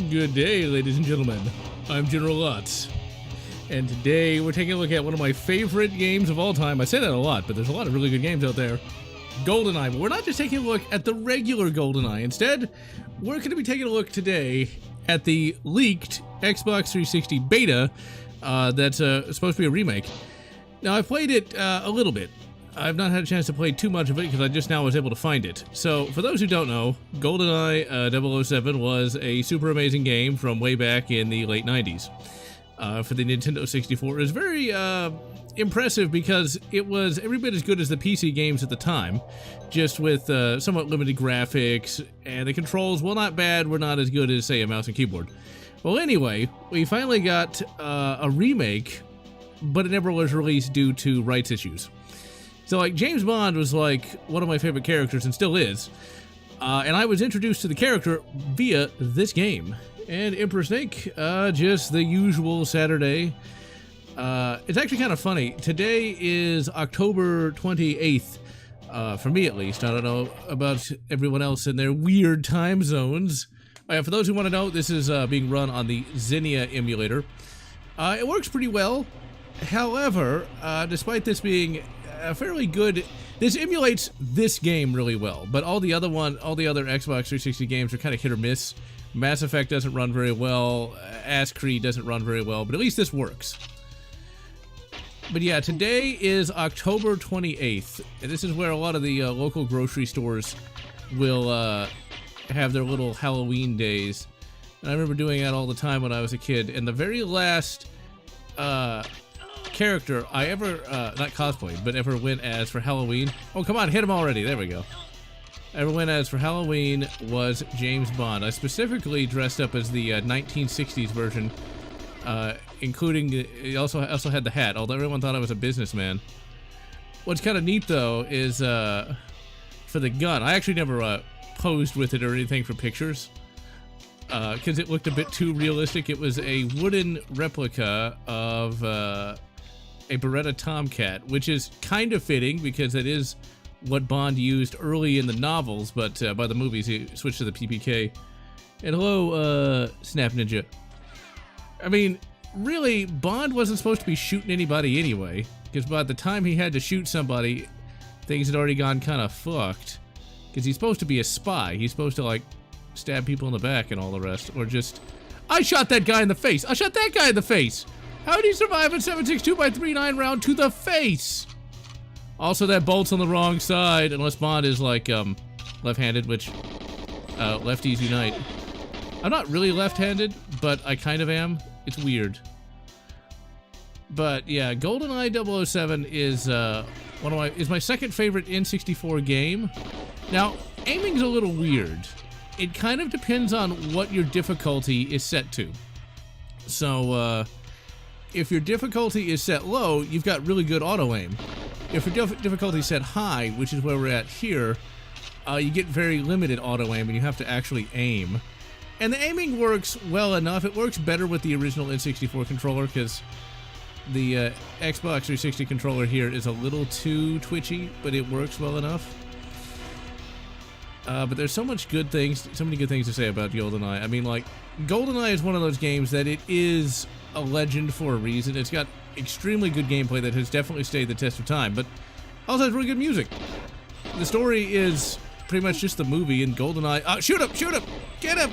Good day, ladies and gentlemen. I'm General Lotz, and today we're taking a look at one of my favorite games of all time. I say that a lot, but there's a lot of really good games out there. Goldeneye, but we're not just taking a look at the regular Goldeneye. Instead, we're going to be taking a look today at the leaked Xbox 360 beta that's supposed to be a remake. Now, I've played it a little bit. I've not had a chance to play too much of it because I just now was able to find it. So, for those who don't know, GoldenEye 007 was a super amazing game from way back in the late 90s for the Nintendo 64. It was very impressive because it was every bit as good as the PC games at the time, just with somewhat limited graphics, and the controls, while not bad, were not as good as, say, a mouse and keyboard. Well, anyway, we finally got a remake, but it never was released due to rights issues. So, like, James Bond was, like, one of my favorite characters, and still is. And I was introduced to the character via this game. And Emperor Snake, just the usual Saturday. It's actually kind of funny. Today is October 28th, for me at least. I don't know about everyone else in their weird time zones. For those who want to know, this is being run on the Xenia emulator. It works pretty well. However, despite this being fairly good, this emulates this game really well, but all the other Xbox 360 games are kind of hit or miss. Mass Effect doesn't run very well, Ass Creed doesn't run very well, but at least this works. But yeah, today is October 28th, and this is where a lot of the local grocery stores will have their little Halloween days. And I remember doing that all the time when I was a kid, and the very last character I ever, not cosplayed, but ever went as for Halloween. Oh, come on, hit him already. There we go. Ever went as for Halloween was James Bond. I specifically dressed up as the 1960s version, including, he also had the hat, although everyone thought I was a businessman. What's kind of neat, though, is for the gun. I actually never posed with it or anything for pictures, because it looked a bit too realistic. It was a wooden replica of a Beretta Tomcat, which is kind of fitting because it is what Bond used early in the novels, but by the movies he switched to the PPK. And hello, Snap Ninja. I mean, really, Bond wasn't supposed to be shooting anybody anyway, because by the time he had to shoot somebody, things had already gone kind of fucked. Because he's supposed to be a spy. He's supposed to, like, stab people in the back and all the rest, or just... I shot that guy in the face! I shot that guy in the face! How did he survive a 7.62x39 round to the face? Also, that bolt's on the wrong side, unless Bond is, like, left-handed, which, lefties unite. I'm not really left-handed, but I kind of am. It's weird. But, yeah, GoldenEye 007 is, is my second favorite N64 game. Now, aiming's a little weird. It kind of depends on what your difficulty is set to. So, if your difficulty is set low, you've got really good auto-aim. If your difficulty is set high, which is where we're at here, you get very limited auto-aim, and you have to actually aim. And the aiming works well enough. It works better with the original N64 controller, because the Xbox 360 controller here is a little too twitchy, but it works well enough. But there's so many good things to say about GoldenEye. I mean, like, GoldenEye is one of those games that it is a legend for a reason. It's got extremely good gameplay that has definitely stayed the test of time, but also has really good music. The story is pretty much just the movie, and GoldenEye... shoot him! Shoot him! Get him!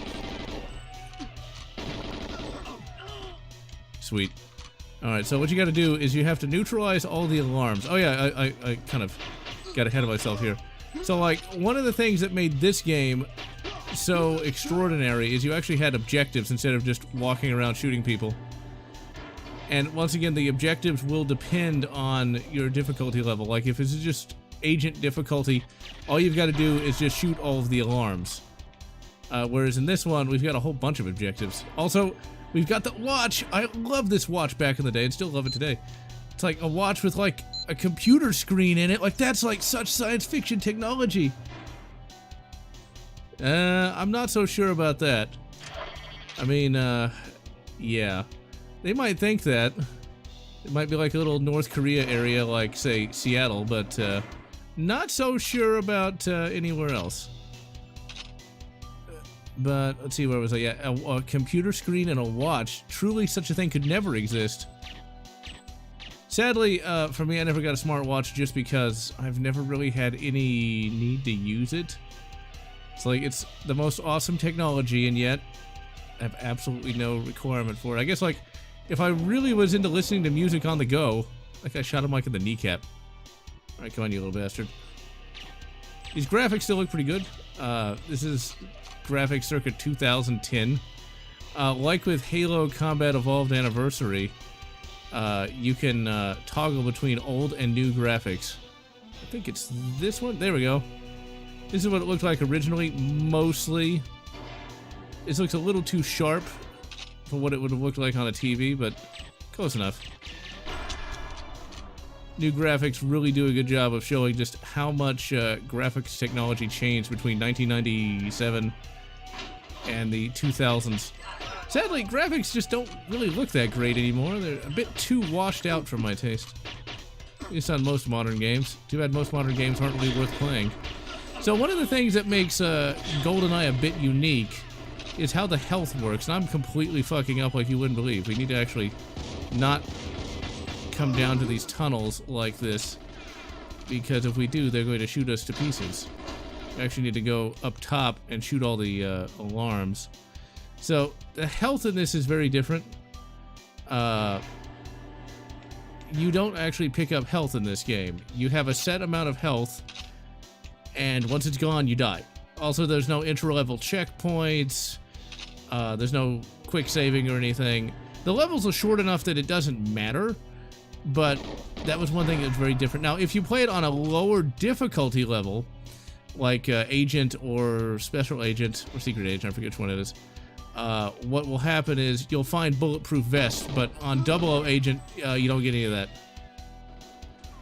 Sweet. Alright, so what you gotta do is you have to neutralize all the alarms. Oh yeah, I kind of got ahead of myself here. So, like, one of the things that made this game so extraordinary is you actually had objectives instead of just walking around shooting people. And once again, the objectives will depend on your difficulty level. Like, if it's just agent difficulty, all you've got to do is just shoot all of the alarms. Whereas in this one, we've got a whole bunch of objectives. Also, we've got the watch. I love this watch back in the day and still love it today. It's like a watch with, like, a computer screen in it. Like, that's, like, such science fiction technology. I'm not so sure about that. I mean, yeah. They might think that. It might be like a little North Korea area like, say, Seattle, but not so sure about anywhere else. But let's see, where was I? Yeah, a computer screen and a watch. Truly, such a thing could never exist. Sadly, for me, I never got a smartwatch just because I've never really had any need to use it. It's like, it's the most awesome technology, and yet I have absolutely no requirement for it. I guess, like, if I really was into listening to music on the go, like I shot him like in the kneecap. Alright, come on, you little bastard. These graphics still look pretty good. This is graphics circa 2010. Like with Halo Combat Evolved Anniversary, you can toggle between old and new graphics. I think it's this one. There we go. This is what it looked like originally, mostly. This looks a little too sharp for what it would have looked like on a TV, but close enough. New graphics really do a good job of showing just how much graphics technology changed between 1997 and the 2000s. Sadly, graphics just don't really look that great anymore. They're a bit too washed out for my taste. At least on most modern games. Too bad most modern games aren't really worth playing. So one of the things that makes Goldeneye a bit unique is how the health works. And I'm completely fucking up like you wouldn't believe. We need to actually not come down to these tunnels like this, because if we do, they're going to shoot us to pieces. We actually need to go up top and shoot all the alarms. So the health in this is very different. You don't actually pick up health in this game. You have a set amount of health, and once it's gone, you die. Also, there's no intra-level checkpoints. There's no quick saving or anything. The levels are short enough that it doesn't matter, but that was one thing that's very different. Now, if you play it on a lower difficulty level, like Agent or Special Agent, or Secret Agent, I forget which one it is, what will happen is you'll find bulletproof vests, but on 00 Agent, you don't get any of that.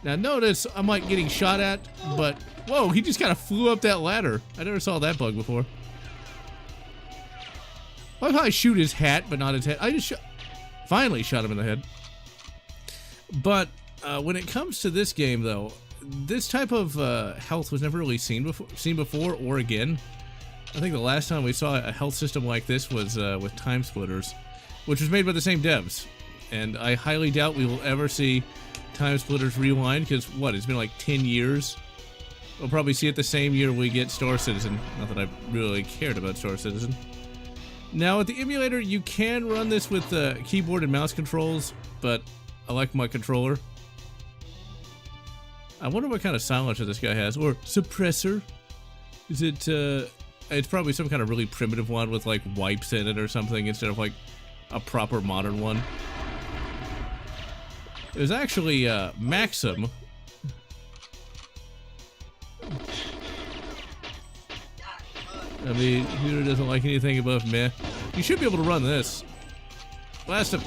Now, notice I'm like getting shot at, but whoa, he just kind of flew up that ladder. I never saw that bug before. I like how I shoot his hat, but not his head. I just finally shot him in the head. But when it comes to this game, though, this type of health was never really seen before or again. I think the last time we saw a health system like this was with Time Splitters, which was made by the same devs. And I highly doubt we will ever see Time Splitters Rewind, because, what, it's been like 10 years? We'll probably see it the same year we get Star Citizen. Not that I really cared about Star Citizen. Now, with the emulator, you can run this with keyboard and mouse controls, but I like my controller. I wonder what kind of silencer this guy has, or suppressor. Is it, it's probably some kind of really primitive one with, like, wipes in it or something, instead of, like, a proper modern one. It was actually, Maxim. I mean, who doesn't like anything above meh? You should be able to run this. Blast him.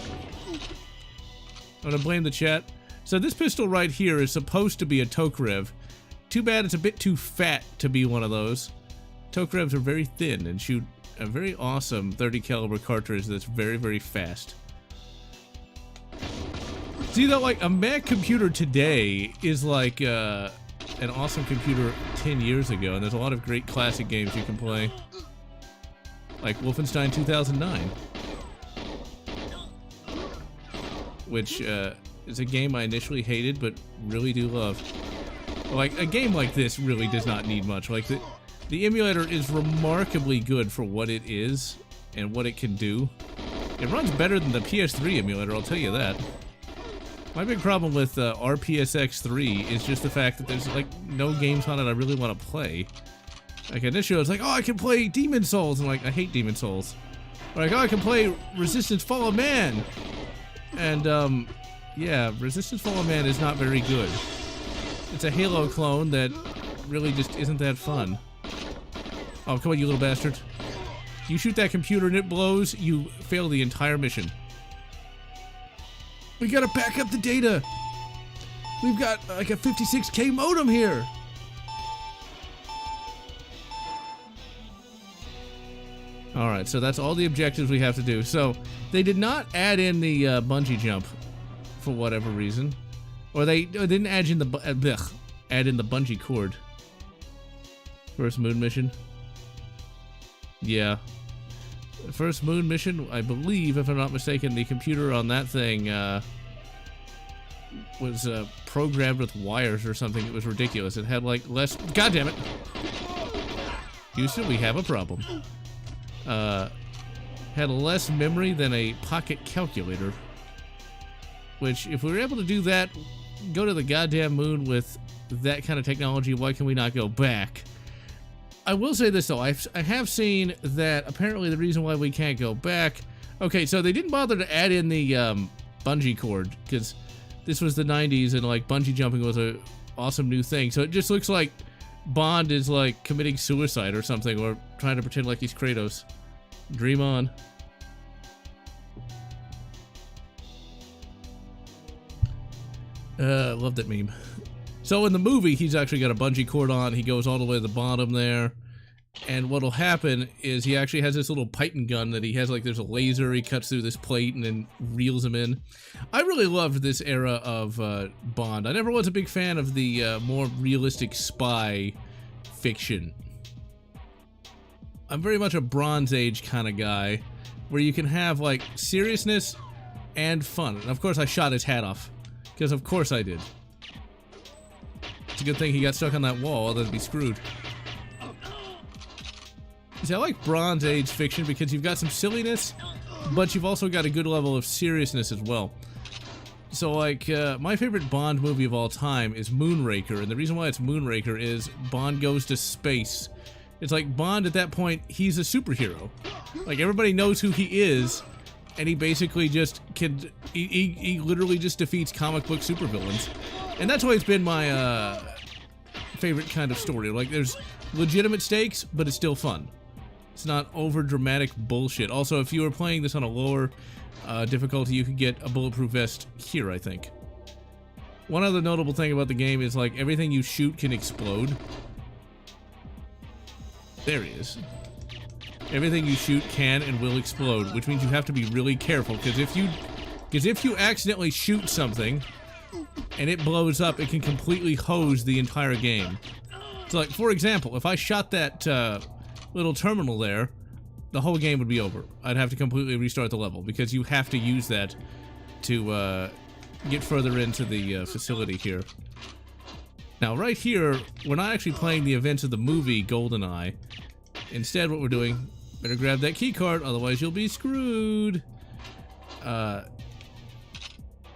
I'm gonna blame the chat. So this pistol right here is supposed to be a Tokarev. Too bad it's a bit too fat to be one of those. Tokarevs are very thin and shoot a very awesome 30 caliber cartridge that's very, very fast. See, though, like, a Mac computer today is like an awesome computer 10 years ago, and there's a lot of great classic games you can play. Like Wolfenstein 2009. Which is a game I initially hated, but really do love. Like, a game like this really does not need much. Like, the emulator is remarkably good for what it is and what it can do. It runs better than the PS3 emulator, I'll tell you that. My big problem with RPSX3 is just the fact that there's, like, no games on it I really want to play. Like, initially I was like, oh, I can play Demon Souls, and like, I hate Demon Souls. Or like, oh, I can play Resistance Fall of Man. And, yeah, Resistance Fall of Man is not very good. It's a Halo clone that really just isn't that fun. Oh, come on, you little bastard. You shoot that computer and it blows, you fail the entire mission. We gotta back up the data. We've got like a 56K modem here. Alright, so that's all the objectives we have to do. So, they did not add in the bungee jump for whatever reason. Or they didn't add in the bungee cord. First moon mission. Yeah, The first moon mission, I believe, if I'm not mistaken, the computer on that thing was programmed with wires or something. It was ridiculous. It had like less. God damn it! Houston, we have a problem. Had less memory than a pocket calculator. Which, if we were able to do that, go to the goddamn moon with that kind of technology, why can we not go back? I will say this, though. I have seen that apparently the reason why we can't go back... Okay, so they didn't bother to add in the bungee cord, because this was the 90s, and, like, bungee jumping was a awesome new thing. So it just looks like Bond is, like, committing suicide or something, or trying to pretend like he's Kratos. Dream on. Love that meme. So in the movie, he's actually got a bungee cord on. He goes all the way to the bottom there. And what'll happen is he actually has this little Python gun that he has, like, there's a laser. He cuts through this plate and then reels him in. I really loved this era of Bond. I never was a big fan of the more realistic spy fiction. I'm very much a Bronze Age kind of guy, where you can have, like, seriousness and fun. And of course, I shot his hat off. Because of course I did. It's a good thing he got stuck on that wall, otherwise he'd be screwed. See, I like Bronze Age fiction because you've got some silliness, but you've also got a good level of seriousness as well. So, like, my favorite Bond movie of all time is Moonraker, and the reason why it's Moonraker is Bond goes to space. It's like Bond, at that point, he's a superhero. Like, everybody knows who he is, and he basically just can... He literally just defeats comic book supervillains. And that's why it's been my favorite kind of story. Like, there's legitimate stakes, but it's still fun. It's not over-dramatic bullshit. Also, if you were playing this on a lower difficulty, you could get a bulletproof vest here, I think. One other notable thing about the game is, like, everything you shoot can explode. There he is. Everything you shoot can and will explode, which means you have to be really careful, because if you accidentally shoot something and it blows up, it can completely hose the entire game. So, like, for example, if I shot that little terminal there, the whole game would be over. I'd have to completely restart the level, because you have to use that to get further into the facility here. Now, right here, we're not actually playing the events of the movie Goldeneye. Instead, what we're doing... Better grab that key card, otherwise you'll be screwed. We're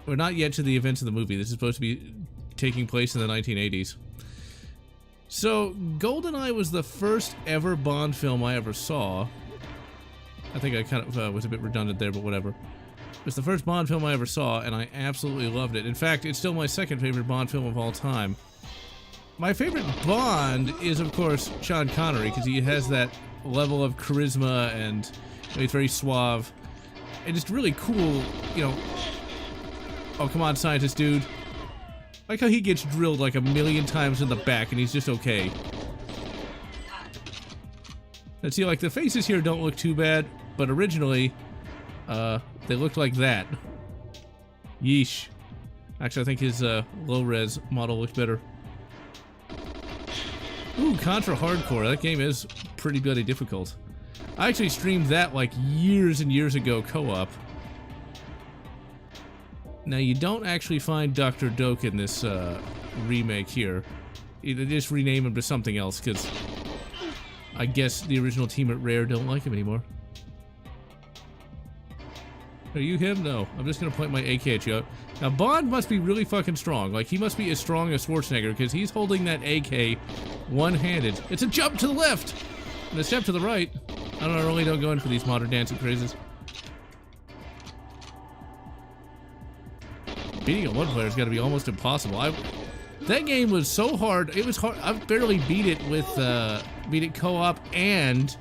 not yet to the events of the movie. This is supposed to be taking place in the 1980s. So, Goldeneye was the first ever Bond film I ever saw. I think I kind of was a bit redundant there, but whatever. It was the first Bond film I ever saw, and I absolutely loved it. In fact, it's still my second favorite Bond film of all time. My favorite Bond is, of course, Sean Connery, because he has that level of charisma, and he's very suave, and just really cool, you know. Oh, come on, scientist dude. Like how he gets drilled like a million times in the back, and he's just okay. And see, like, the faces here don't look too bad, but originally, they looked like that. Yeesh. Actually, I think his low-res model looks better. Ooh, Contra Hardcore. That game is pretty bloody difficult. I actually streamed that like years and years ago co-op. Now, you don't actually find Dr. Doak in this remake here. They just rename him to something else, because I guess the original team at Rare don't like him anymore. Are you him? No. I'm just going to point my AK at you. Now, Bond must be really fucking strong. Like, he must be as strong as Schwarzenegger, because he's holding that AK one-handed. It's a jump to the left! And a step to the right. I really don't go in for these modern dancing crazes. Beating a one player has got to be almost impossible. That game was so hard. It was hard. I barely beat it with beat it co-op and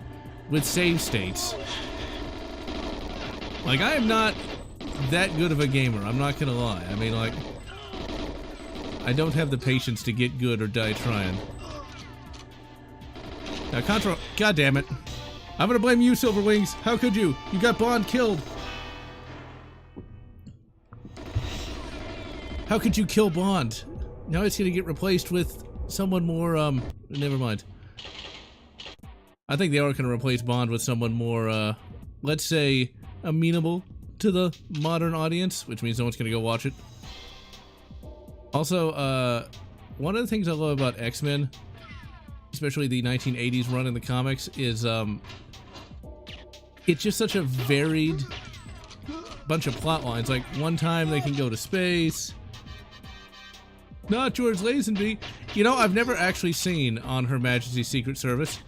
with save states. Like, I am not that good of a gamer. I'm not gonna lie. I mean, like, I don't have the patience to get good or die trying. Now, Contra. God damn it! I'm gonna blame you, Silverwings. How could you? You got Bond killed. How could you kill Bond? Now it's gonna get replaced with someone more, never mind. I think they are gonna replace Bond with someone more, let's say, amenable to the modern audience, which means no one's gonna go watch it. Also, one of the things I love about X-Men, especially the 1980s run in the comics, is it's just such a varied bunch of plot lines. Like, one time they can go to space. Not George Lazenby. You know, I've never actually seen On Her Majesty's Secret Service.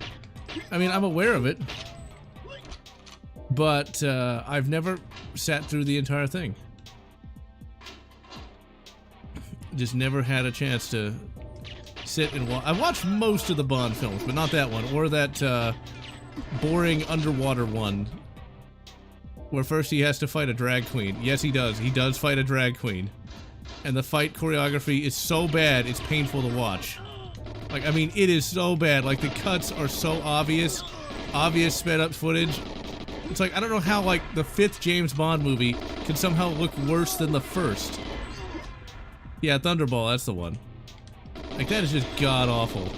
I mean, I'm aware of it, but I've never sat through the entire thing. Just never had a chance to sit and watch. I've watched most of the Bond films, but not that one, or that boring underwater one where first he has to fight a drag queen. Yes, he does. He does fight a drag queen. And the fight choreography is so bad, it's painful to watch. Like, I mean, it is so bad. Like, the cuts are so obvious sped up footage. It's like, I don't know how, like, the 5th James Bond movie can somehow look worse than the first. Yeah, Thunderball, that's the one. Like, that is just god-awful.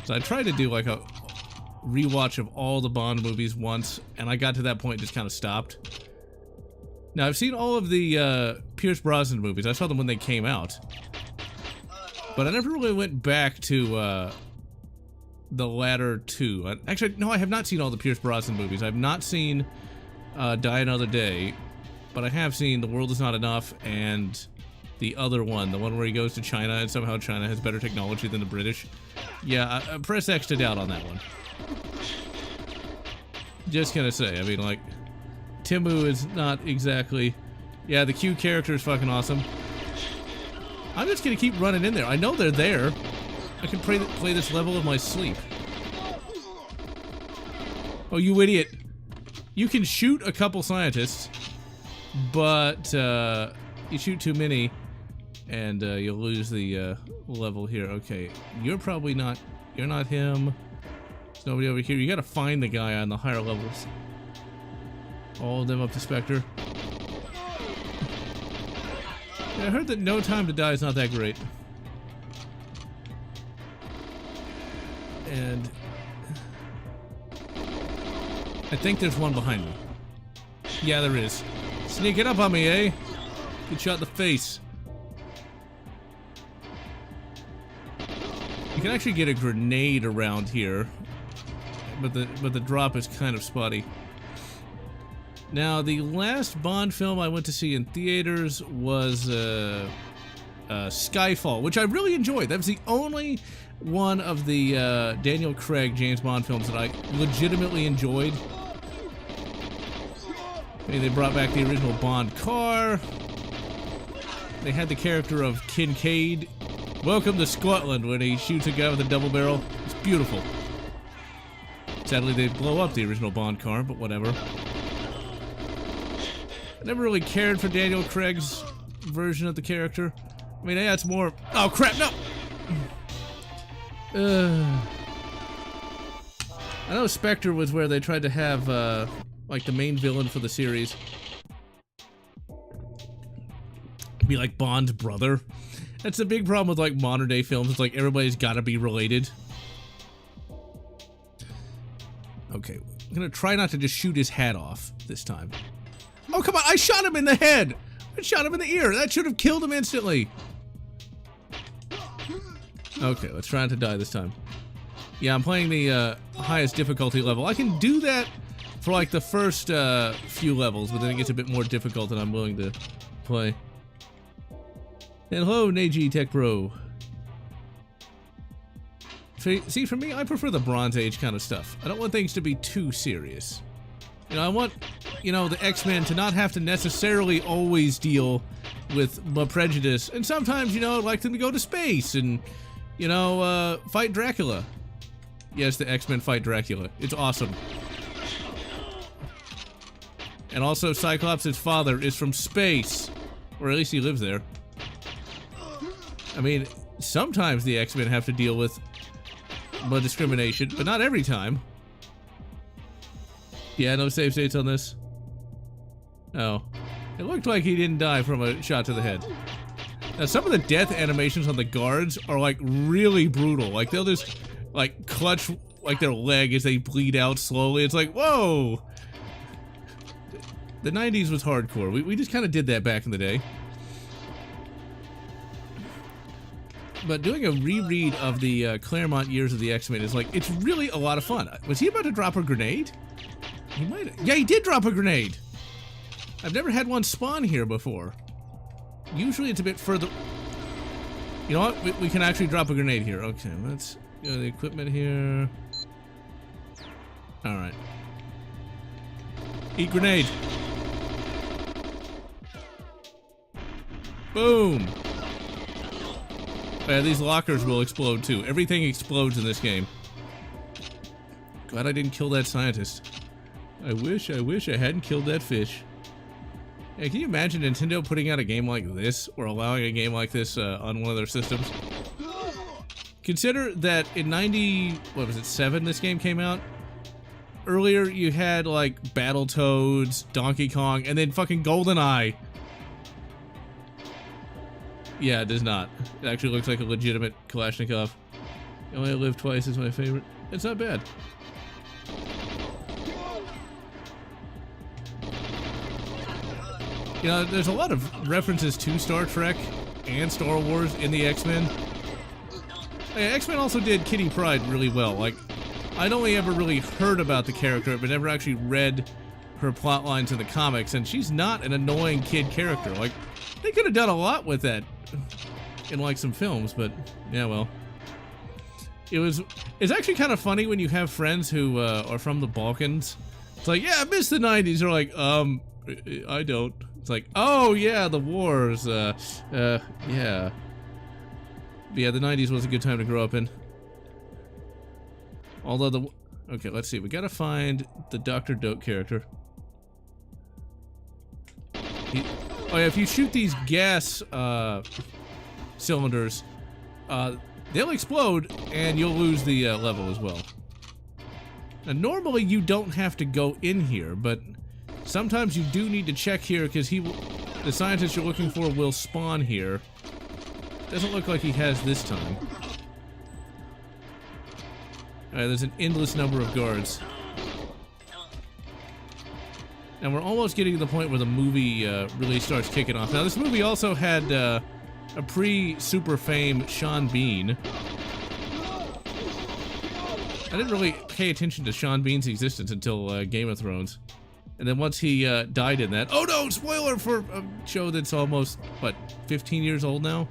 So I tried to do, like, a rewatch of all the Bond movies once, and I got to that point and just kind of stopped. Now, I've seen all of the Pierce Brosnan movies. I saw them when they came out. But I never really went back to the latter two. Actually, no, I have not seen all the Pierce Brosnan movies. I've not seen Die Another Day, but I have seen The World Is Not Enough and the other one, the one where he goes to China and somehow China has better technology than the British. Yeah, I press X to doubt on that one. Just gonna say, I mean, like, Timbu is not exactly... Yeah, the Q character is fucking awesome. I'm just gonna keep running in there. I know they're there. I can play this level in my sleep. Oh, you idiot. You can shoot a couple scientists, but you shoot too many, and you'll lose the level here. Okay, you're probably not... You're not him. There's nobody over here. You gotta find the guy on the higher levels. All of them up to Spectre. Yeah, I heard that No Time to Die is not that great. And I think there's one behind me. Yeah, there is. Sneaking up on me, eh? Get shot in the face. You can actually get a grenade around here, but the drop is kind of spotty. Now, the last Bond film I went to see in theaters was Skyfall, which I really enjoyed. That was the only one of the Daniel Craig James Bond films that I legitimately enjoyed. I mean, they brought back the original Bond car. They had the character of Kincaid. Welcome to Scotland, when he shoots a guy with a double barrel. It's beautiful. Sadly, they blow up the original Bond car, but whatever. I never really cared for Daniel Craig's version of the character. I mean, yeah, it's more... Oh, crap, no! I know Spectre was where they tried to have, like, the main villain for the series be, like, Bond's brother. That's the big problem with, like, modern-day films. It's like, everybody's gotta be related. Okay, I'm gonna try not to just shoot his hat off this time. Oh, come on, I shot him in the head! I shot him in the ear! That should have killed him instantly! Okay, let's try not to die this time. Yeah, I'm playing the highest difficulty level. I can do that for, like, the first few levels, but then it gets a bit more difficult than I'm willing to play. And hello, Neji Tech Pro. See, for me, I prefer the Bronze Age kind of stuff. I don't want things to be too serious. You know, I want, you know, the X-Men to not have to necessarily always deal with my prejudice. And sometimes, you know, I'd like them to go to space and, you know, fight Dracula. Yes, the X-Men fight Dracula. It's awesome. And also, Cyclops' father is from space. Or at least he lives there. I mean, sometimes the X-Men have to deal with blood discrimination, but not every time. Yeah, no save states on this. Oh. It looked like he didn't die from a shot to the head. Now, some of the death animations on the guards are, like, really brutal. Like, they'll just, like, clutch like their leg as they bleed out slowly. It's like, whoa! The 90s was hardcore. We just kind of did that back in the day. But doing a reread of the Claremont years of the X-Men is like, it's really a lot of fun. Was he about to drop a grenade? He might have. Yeah, he did drop a grenade! I've never had one spawn here before. Usually it's a bit further. You know what? We can actually drop a grenade here. Okay, let's go to the equipment here. Alright. Eat grenade. Boom! Yeah, these lockers will explode too. Everything explodes in this game. Glad I didn't kill that scientist. I wish I hadn't killed that fish. Yeah, can you imagine Nintendo putting out a game like this, or allowing a game like this on one of their systems? Consider that in 97 this game came out? Earlier you had like Battletoads, Donkey Kong, and then fucking Goldeneye. Yeah, it does not. It actually looks like a legitimate Kalashnikov. You Only Live Twice is my favorite. It's not bad. You know, there's a lot of references to Star Trek and Star Wars in the X-Men. Yeah, X-Men also did Kitty Pryde really well. Like, I'd only ever really heard about the character, but never actually read her plot lines in the comics, and she's not an annoying kid character. Like, they could have done a lot with that in like some films, but yeah, well. It's actually kind of funny when you have friends who are from the Balkans. It's like, yeah, I miss the 90s. They're like, I don't. It's like, oh yeah, the wars, yeah. But yeah, the 90s was a good time to grow up in. Although okay, let's see, we gotta find the Dr. Doak character. Oh yeah, if you shoot these gas cylinders, they'll explode and you'll lose the level as well. Now normally you don't have to go in here, but sometimes you do need to check here because the scientist you're looking for will spawn here. Doesn't look like he has this time. Alright, there's an endless number of guards. And we're almost getting to the point where the movie really starts kicking off. Now, this movie also had a pre-super fame Sean Bean. I didn't really pay attention to Sean Bean's existence until Game of Thrones. And then once he died in that... Oh no! Spoiler for a show that's almost, what, 15 years old now?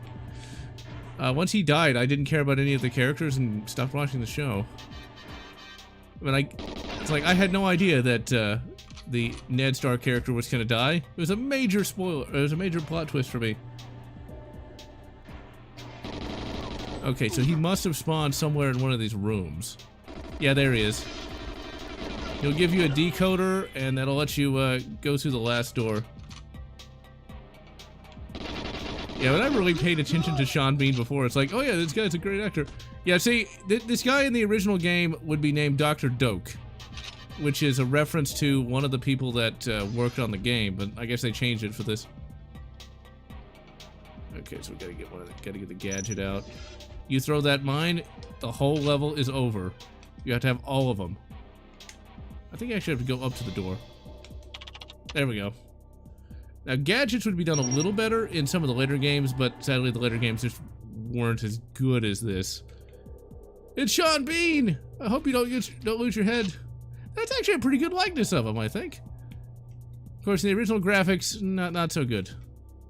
Once he died, I didn't care about any of the characters and stopped watching the show. But it's like, I had no idea that the Ned Stark character was gonna die. It was a major spoiler. It was a major plot twist for me. Okay, so he must have spawned somewhere in one of these rooms. Yeah, there he is. He'll give you a decoder, and that'll let you go through the last door. Yeah, but I really paid attention to Sean Bean before. It's like, oh yeah, this guy's a great actor. Yeah, see, this guy in the original game would be named Dr. Doak, which is a reference to one of the people that worked on the game, but I guess they changed it for this. Okay, so we gotta get the gadget out. You throw that mine, the whole level is over. You have to have all of them. I think I actually have to go up to the door. There we go. Now, gadgets would be done a little better in some of the later games, but sadly the later games just weren't as good as this. It's Sean Bean! I hope you don't lose your head. That's actually a pretty good likeness of him, I think. Of course, the original graphics, not so good.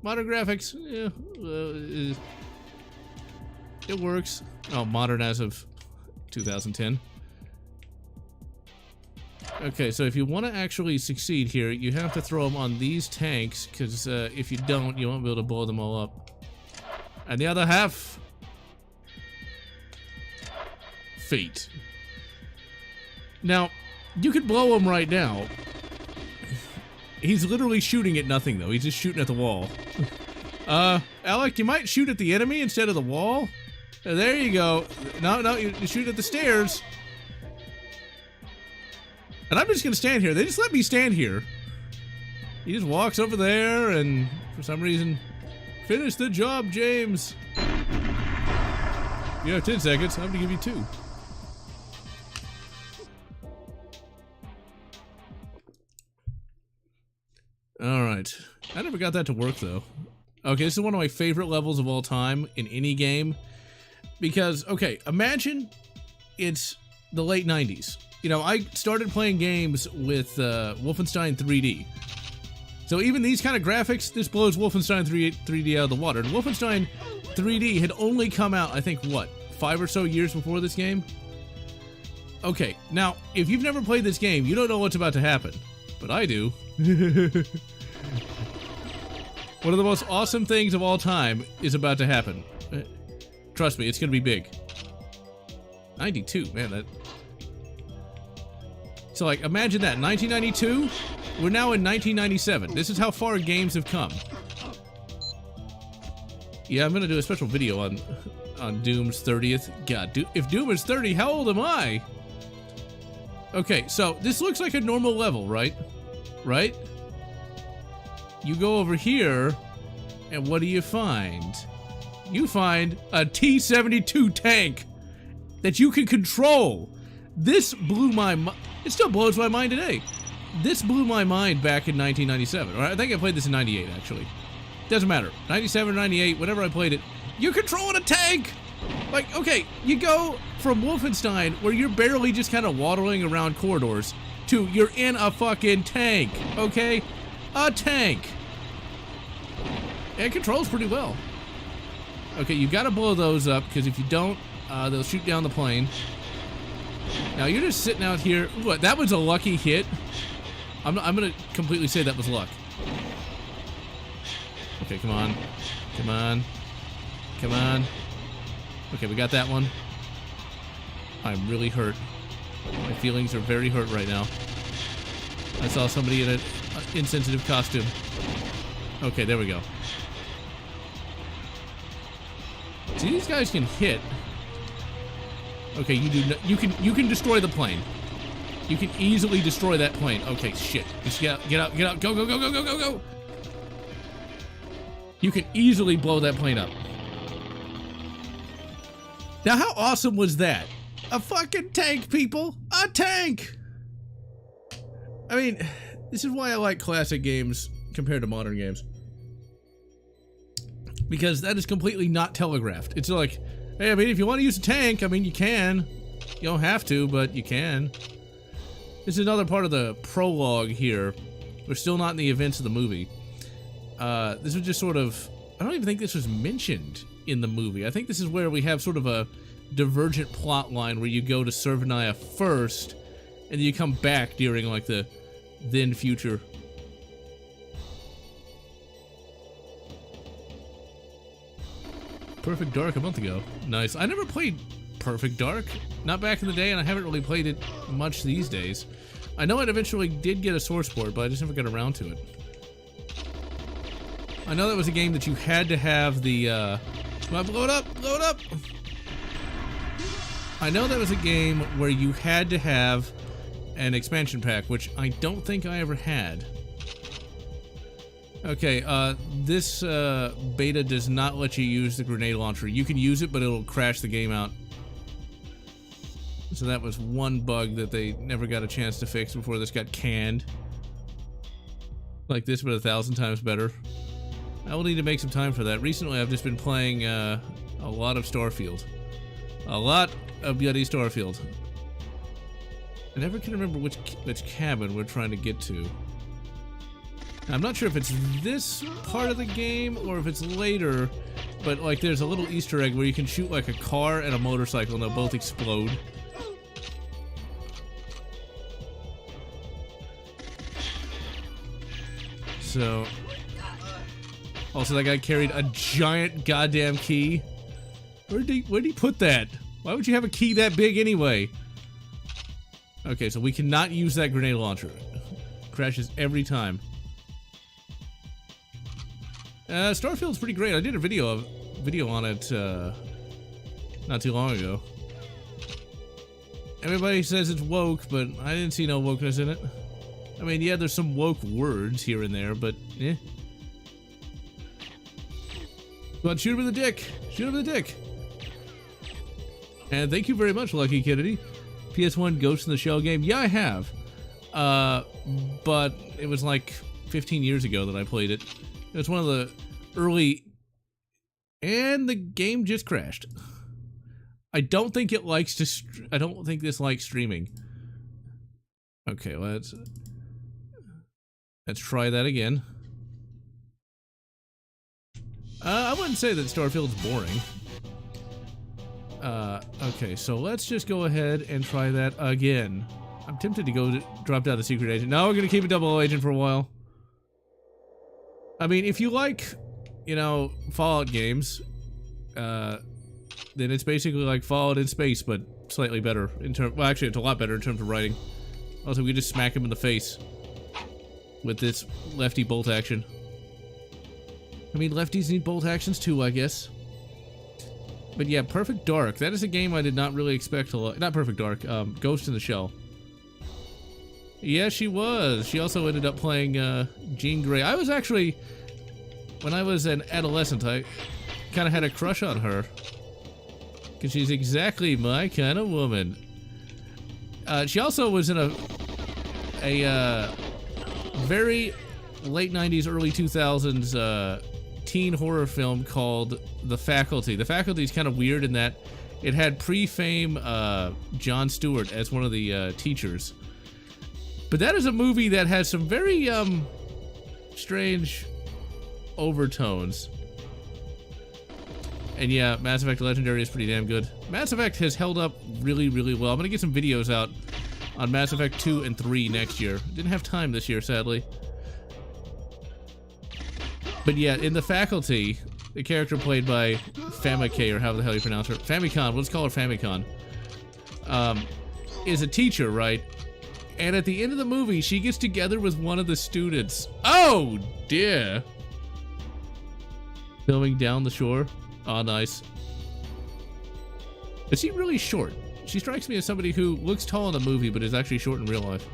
Modern graphics, yeah, it works. Oh, modern as of 2010. Okay, so if you want to actually succeed here, you have to throw them on these tanks, because if you don't, you won't be able to blow them all up. And the other half... Fate. Now, you could blow him right now. He's literally shooting at nothing, though. He's just shooting at the wall. Alec, you might shoot at the enemy instead of the wall. There you go. No, you shoot at the stairs. And I'm just gonna stand here. They just let me stand here. He just walks over there and, for some reason, finish the job, James. You have 10 seconds. I'm gonna give you 2. Alright. I never got that to work, though. Okay, this is one of my favorite levels of all time in any game. Because, okay, imagine it's the late 90s. You know, I started playing games with Wolfenstein 3D. So even these kind of graphics, this blows Wolfenstein 3D out of the water. And Wolfenstein 3D had only come out, I think, what, 5 or so years before this game? Okay, now, if you've never played this game, you don't know what's about to happen. But I do. One of the most awesome things of all time is about to happen. Trust me, it's gonna be big. 92, man, that... So, like, imagine that, 1992, we're now in 1997. This is how far games have come. Yeah, I'm gonna do a special video on Doom's 30th. God, if Doom is 30, how old am I? Okay, so this looks like a normal level, right? Right? You go over here, and what do you find? You find a T-72 tank that you can control. This blew my mind. It still blows my mind today. This blew my mind back in 1997. Or I think I played this in 98, actually. Doesn't matter. 97, 98, whenever I played it. You're controlling a tank! Like, okay, you go from Wolfenstein, where you're barely just kind of waddling around corridors, to you're in a fucking tank, okay? A tank. It controls pretty well. Okay, you gotta blow those up, because if you don't, they'll shoot down the plane. Now, you're just sitting out here. What, that was a lucky hit? I'm gonna completely say that was luck. Okay, come on. Come on. Come on. Okay, we got that one. I'm really hurt. My feelings are very hurt right now. I saw somebody in an insensitive costume. Okay, there we go. See, these guys can hit. Okay, you can destroy the plane. You can easily destroy that plane. Okay, shit. Just get out, go, go, go, go, go, go, go. You can easily blow that plane up. Now, how awesome was that? A fucking tank, people! A tank! I mean, this is why I like classic games compared to modern games. Because that is completely not telegraphed. It's like, hey, I mean, if you want to use a tank, I mean, you can. You don't have to, but you can. This is another part of the prologue here. We're still not in the events of the movie. This was just sort of... I don't even think this was mentioned in the movie. I think this is where we have sort of a divergent plot line where you go to Servanaya first, and then you come back during, like, the then future. Perfect Dark a month ago. Nice. I never played Perfect Dark. Not back in the day, and I haven't really played it much these days. I know it eventually did get a source port, but I just never got around to it. I know that was a game that you had to have the, come on, blow it up, blow it up! I know that was a game where you had to have an expansion pack, which I don't think I ever had. Okay, this beta does not let you use the grenade launcher. You can use it, but it'll crash the game out. So that was one bug that they never got a chance to fix before this got canned. Like this, but 1,000 times better. I will need to make some time for that. Recently, I've just been playing a lot of Starfield. A lot of bloody Starfield. I never can remember which cabin we're trying to get to. I'm not sure if it's this part of the game or if it's later, but like there's a little Easter egg where you can shoot like a car and a motorcycle and they'll both explode. So, also that guy carried a giant goddamn key. Where'd he put that? Why would you have a key that big anyway? Okay, so we cannot use that grenade launcher. Crashes every time. Starfield's pretty great. I did a video on it not too long ago. Everybody says it's woke, but I didn't see no wokeness in it. I mean, yeah, there's some woke words here and there, but eh. Go on, shoot him in the dick. Shoot him in the dick. And thank you very much, Lucky Kennedy. PS1 Ghost in the Shell game. Yeah, I have. But it was like 15 years ago that I played it. It was one of the early... And the game just crashed. I don't think it likes to... I don't think this likes streaming. Okay, let's try that again. I wouldn't say that Starfield's boring. Okay, so let's just go ahead and try that again. I'm tempted to go drop down the secret agent. No, we're gonna keep a double agent for a while. I mean, if you like, you know, Fallout games, then it's basically like Fallout in space, but slightly better in terms. Well, actually, it's a lot better in terms of writing. Also, we just smack him in the face with this lefty bolt action. I mean, lefties need bolt actions too, I guess. But yeah, Perfect Dark. That is a game I did not really expect to like. Not Perfect Dark. Ghost in the Shell. Yeah, she was. She also ended up playing Jean Grey. I was actually, when I was an adolescent, I kind of had a crush on her. Because she's exactly my kind of woman. She also was in a very late 90s, early 2000s teen horror film called The Faculty. The Faculty is kind of weird in that it had pre-fame Jon Stewart as one of the teachers. But that is a movie that has some very strange overtones. And yeah, Mass Effect Legendary is pretty damn good. Mass Effect has held up really, really well. I'm gonna get some videos out on Mass Effect 2 and 3 next year. Didn't have time this year, sadly. But yeah, in The Faculty, the character played by Famike, or however the hell you pronounce her, Famicom, let's call her Famicom, is a teacher, right? And at the end of the movie, she gets together with one of the students. Oh, dear. Filming down the shore. Oh, nice. Is she really short? She strikes me as somebody who looks tall in the movie, but is actually short in real life.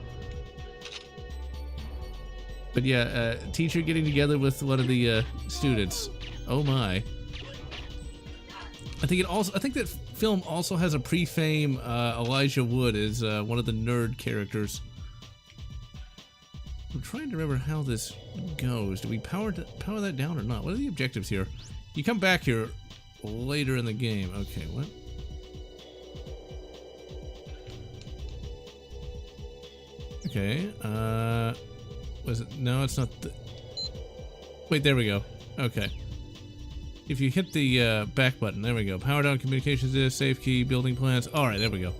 But yeah, teacher getting together with one of the students. Oh my. I think that film also has a pre-fame Elijah Wood as one of the nerd characters. I'm trying to remember how this goes. Do we power that down or not? What are the objectives here? You come back here later in the game. Okay, what? Okay, was it? No, it's not the... Wait, there we go. Okay. If you hit the back button, there we go. Power down communications disk, safe key, building plans. Alright, there we go.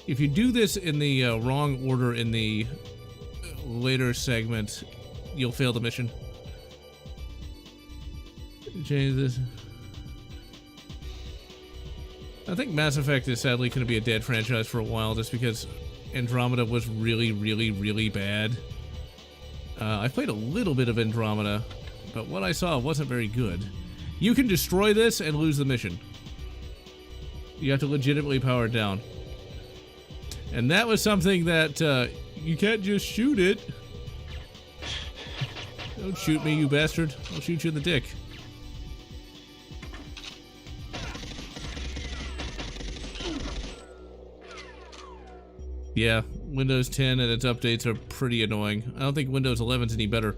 If you do this in the wrong order in the later segment, you'll fail the mission. Change this. I think Mass Effect is sadly going to be a dead franchise for a while just because Andromeda was really, really, really bad. I played a little bit of Andromeda, but what I saw wasn't very good. You can destroy this and lose the mission. You have to legitimately power it down. And that was something that you can't just shoot it. Don't shoot me, you bastard. I'll shoot you in the dick. Yeah, Windows 10 and its updates are pretty annoying. I don't think Windows 11's any better.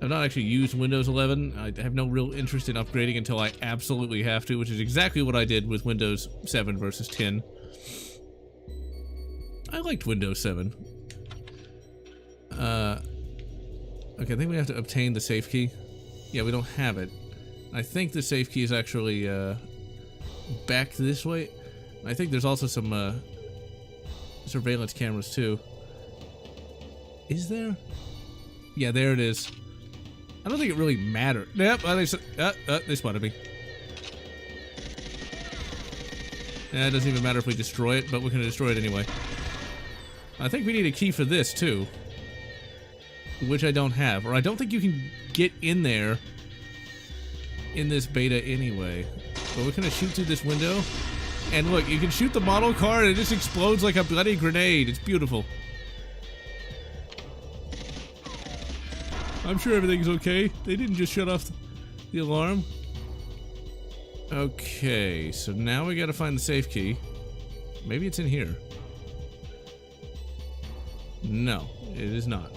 I've not actually used Windows 11. I have no real interest in upgrading until I absolutely have to, which is exactly what I did with Windows 7 versus 10. I liked Windows 7. Okay, I think we have to obtain the safe key. Yeah, we don't have it. I think the safe key is actually back this way. I think there's also some surveillance cameras too. Is there? Yeah, there it is. I don't think it really mattered. Yep, they spotted me. Yeah, it doesn't even matter if we destroy it, but we're gonna destroy it anyway. I think we need a key for this too, which I don't have, or I don't think you can get in there in this beta anyway. But we're gonna shoot through this window. And look, you can shoot the model car and it just explodes like a bloody grenade. It's beautiful. I'm sure everything's okay. They didn't just shut off the alarm. Okay, so now we gotta find the safe key. Maybe it's in here. No. It is not.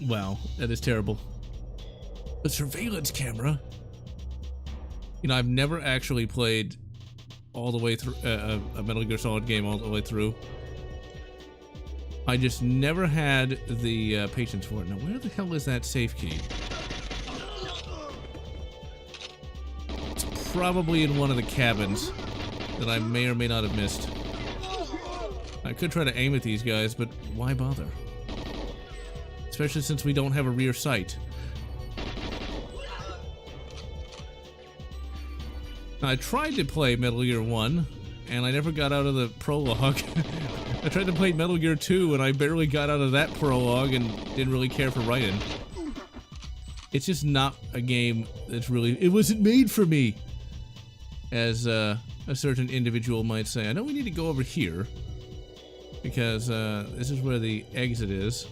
Wow, that is terrible. A surveillance camera? You know, I've never actually played all the way through a Metal Gear Solid game all the way through. I just never had the patience for it. Now, where the hell is that safe key? It's probably in one of the cabins that I may or may not have missed. I could try to aim at these guys, but why bother? Especially since we don't have a rear sight. I tried to play Metal Gear 1, and I never got out of the prologue. I tried to play Metal Gear 2, and I barely got out of that prologue and didn't really care for Raiden. It's just not a game that's really... It wasn't made for me! As a certain individual might say. I know we need to go over here, because this is where the exit is.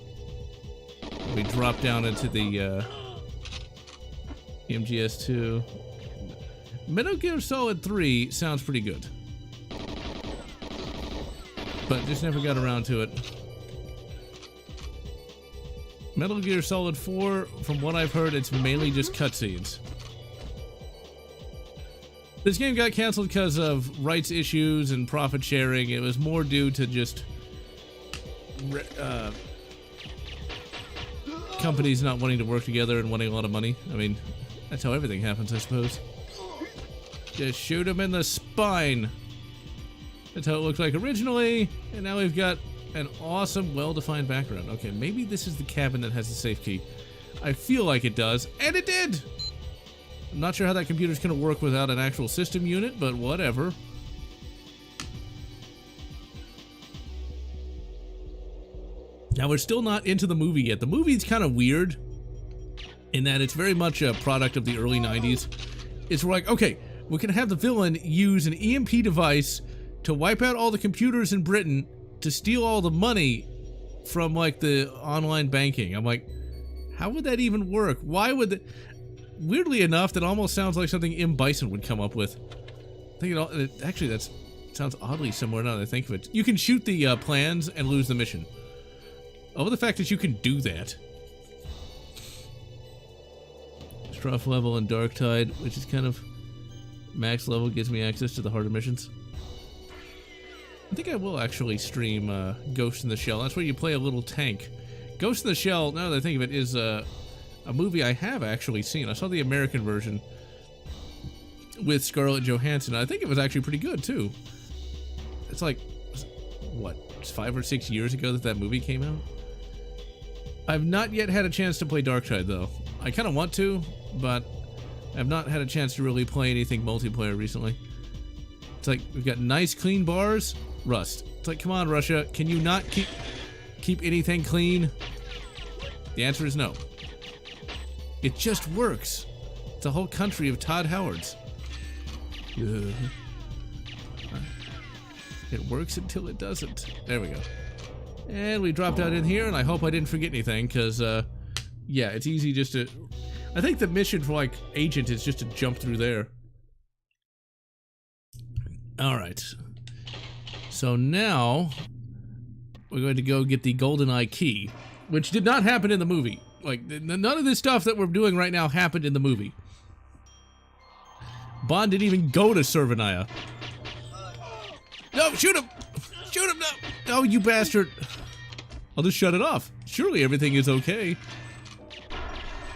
We drop down into the MGS2. Metal Gear Solid 3 sounds pretty good. But just never got around to it. Metal Gear Solid 4, from what I've heard, it's mainly just cutscenes. This game got canceled because of rights issues and profit sharing. It was more due to just companies not wanting to work together and wanting a lot of money. I mean, that's how everything happens, I suppose. Just shoot him in the spine. That's how it looked like originally, and now we've got an awesome, well-defined background. Okay, maybe this is the cabin that has the safe key. I feel like it does, and it did! I'm not sure how that computer's gonna work without an actual system unit, but whatever. Now, we're still not into the movie yet. The movie's kind of weird in that it's very much a product of the early 90s. It's like, okay, we can have the villain use an EMP device to wipe out all the computers in Britain to steal all the money from, like, the online banking. I'm like, how would that even work? Why would that... Weirdly enough, that almost sounds like something M. Bison would come up with. I think actually, that sounds oddly similar now that I think of it. You can shoot the plans and lose the mission. Oh, the fact that you can do that. Stroff level and Dark Tide, which is kind of max level, gives me access to the harder missions. I think I will actually stream Ghost in the Shell. That's where you play a little tank. Ghost in the Shell, now that I think of it, is a movie I have actually seen. I saw the American version with Scarlett Johansson. I think it was actually pretty good, too. It's like, what, 5 or 6 years ago that movie came out? I've not yet had a chance to play Darktide, though. I kind of want to, but I've not had a chance to really play anything multiplayer recently. It's like, we've got nice, clean bars. Rust. It's like, come on, Russia. Can you not keep anything clean? The answer is no. It just works. It's a whole country of Todd Howards. It works until it doesn't. There we go. And we dropped out in here, and I hope I didn't forget anything, because, yeah, it's easy just to... I think the mission for, like, Agent is just to jump through there. Alright. So now, we're going to go get the Goldeneye key, which did not happen in the movie. Like, none of this stuff that we're doing right now happened in the movie. Bond didn't even go to Servanaya. No, shoot him! Shoot him, no! No, you bastard! I'll just shut it off. Surely everything is okay.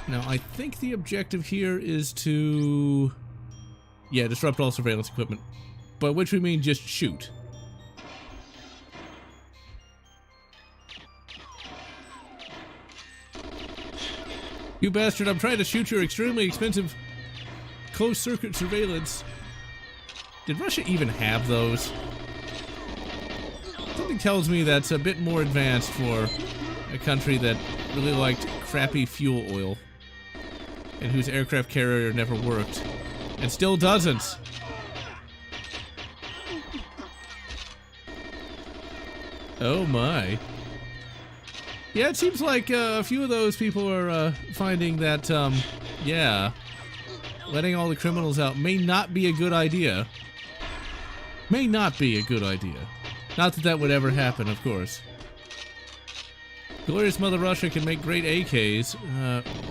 Now, I think the objective here is to... Yeah, disrupt all surveillance equipment. By which we mean just shoot. You bastard, I'm trying to shoot your extremely expensive closed-circuit surveillance. Did Russia even have those? Something tells me that's a bit more advanced for a country that really liked crappy fuel oil and whose aircraft carrier never worked and still doesn't. Oh my. Yeah, it seems like a few of those people are finding that, yeah, letting all the criminals out may not be a good idea. May not be a good idea. Not that that would ever happen, of course. Glorious Mother Russia can make great AKs.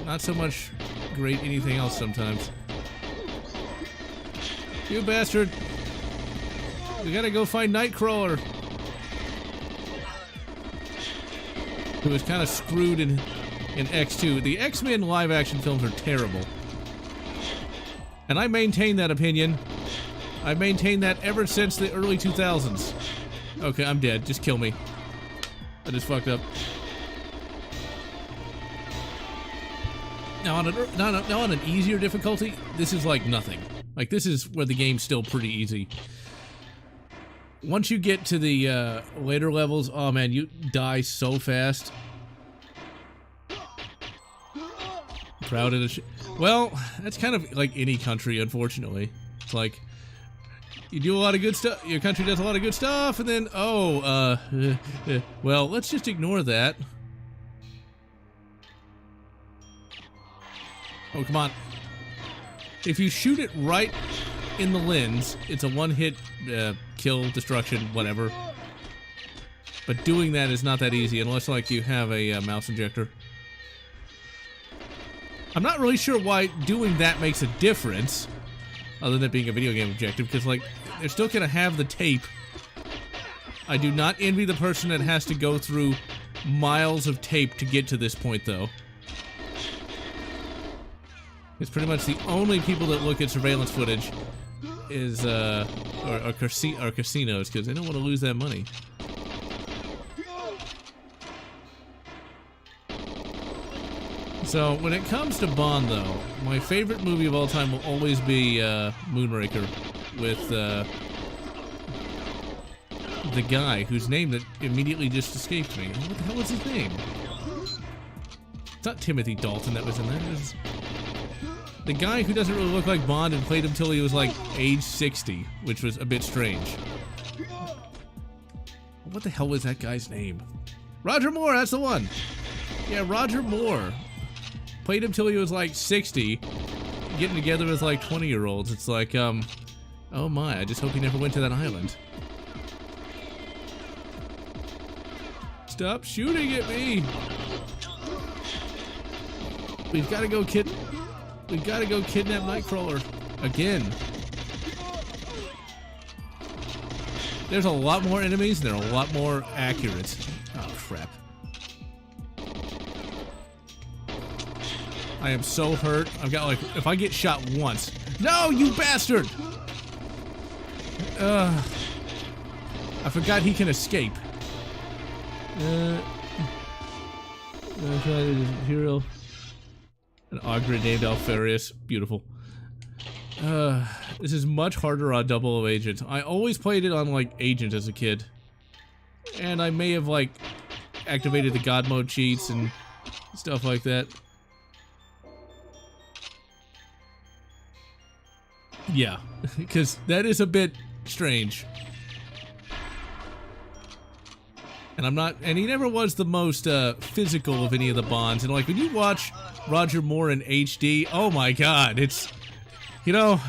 Not so much great anything else sometimes. You bastard! We gotta go find Nightcrawler! Who was kind of screwed in X2. The X-Men live-action films are terrible. And I maintain that opinion. I've maintained that ever since the early 2000s. Okay, I'm dead. Just kill me. I just fucked up. Now on an easier difficulty, this is like nothing. Like, this is where the game's still pretty easy. Once you get to the later levels, oh man, you die so fast. Proud of the well, that's kind of like any country, unfortunately. It's like, you do a lot of good stuff, your country does a lot of good stuff, and then, oh, well, let's just ignore that. Oh, come on. If you shoot it right in the lens, it's a one-hit kill, destruction, whatever. But doing that is not that easy unless, like, you have a mouse injector. I'm not really sure why doing that makes a difference, other than it being a video game objective, because, like, they're still gonna have the tape. I do not envy the person that has to go through miles of tape to get to this point, though. It's pretty much the only people that look at surveillance footage is, are casinos, because they don't want to lose that money. So, when it comes to Bond, though, my favorite movie of all time will always be Moonraker, with the guy whose name that immediately just escaped me. What the hell was his name? It's not Timothy Dalton that was in there. It was the guy who doesn't really look like Bond and played him till he was like age 60, which was a bit strange. What the hell was that guy's name? Roger Moore, that's the one! Yeah, Roger Moore. Played him till he was like 60, getting together with like 20-year-olds. It's like, oh my, I just hope he never went to that island. Stop shooting at me! We've gotta go kidnap Nightcrawler. Again. There's a lot more enemies and they're a lot more accurate. Oh, crap. I am so hurt. I've got like, if I get shot once. No, you bastard! I forgot he can escape. Hero. An Ogre named Alfarius. Beautiful. This is much harder on 00 Agent. I always played it on like Agent as a kid. And I may have like activated the God mode cheats and stuff like that. Yeah, because that is a bit strange. And I'm not, and he never was the most physical of any of the Bonds. And like when you watch Roger Moore in HD, oh my god, it's, you know,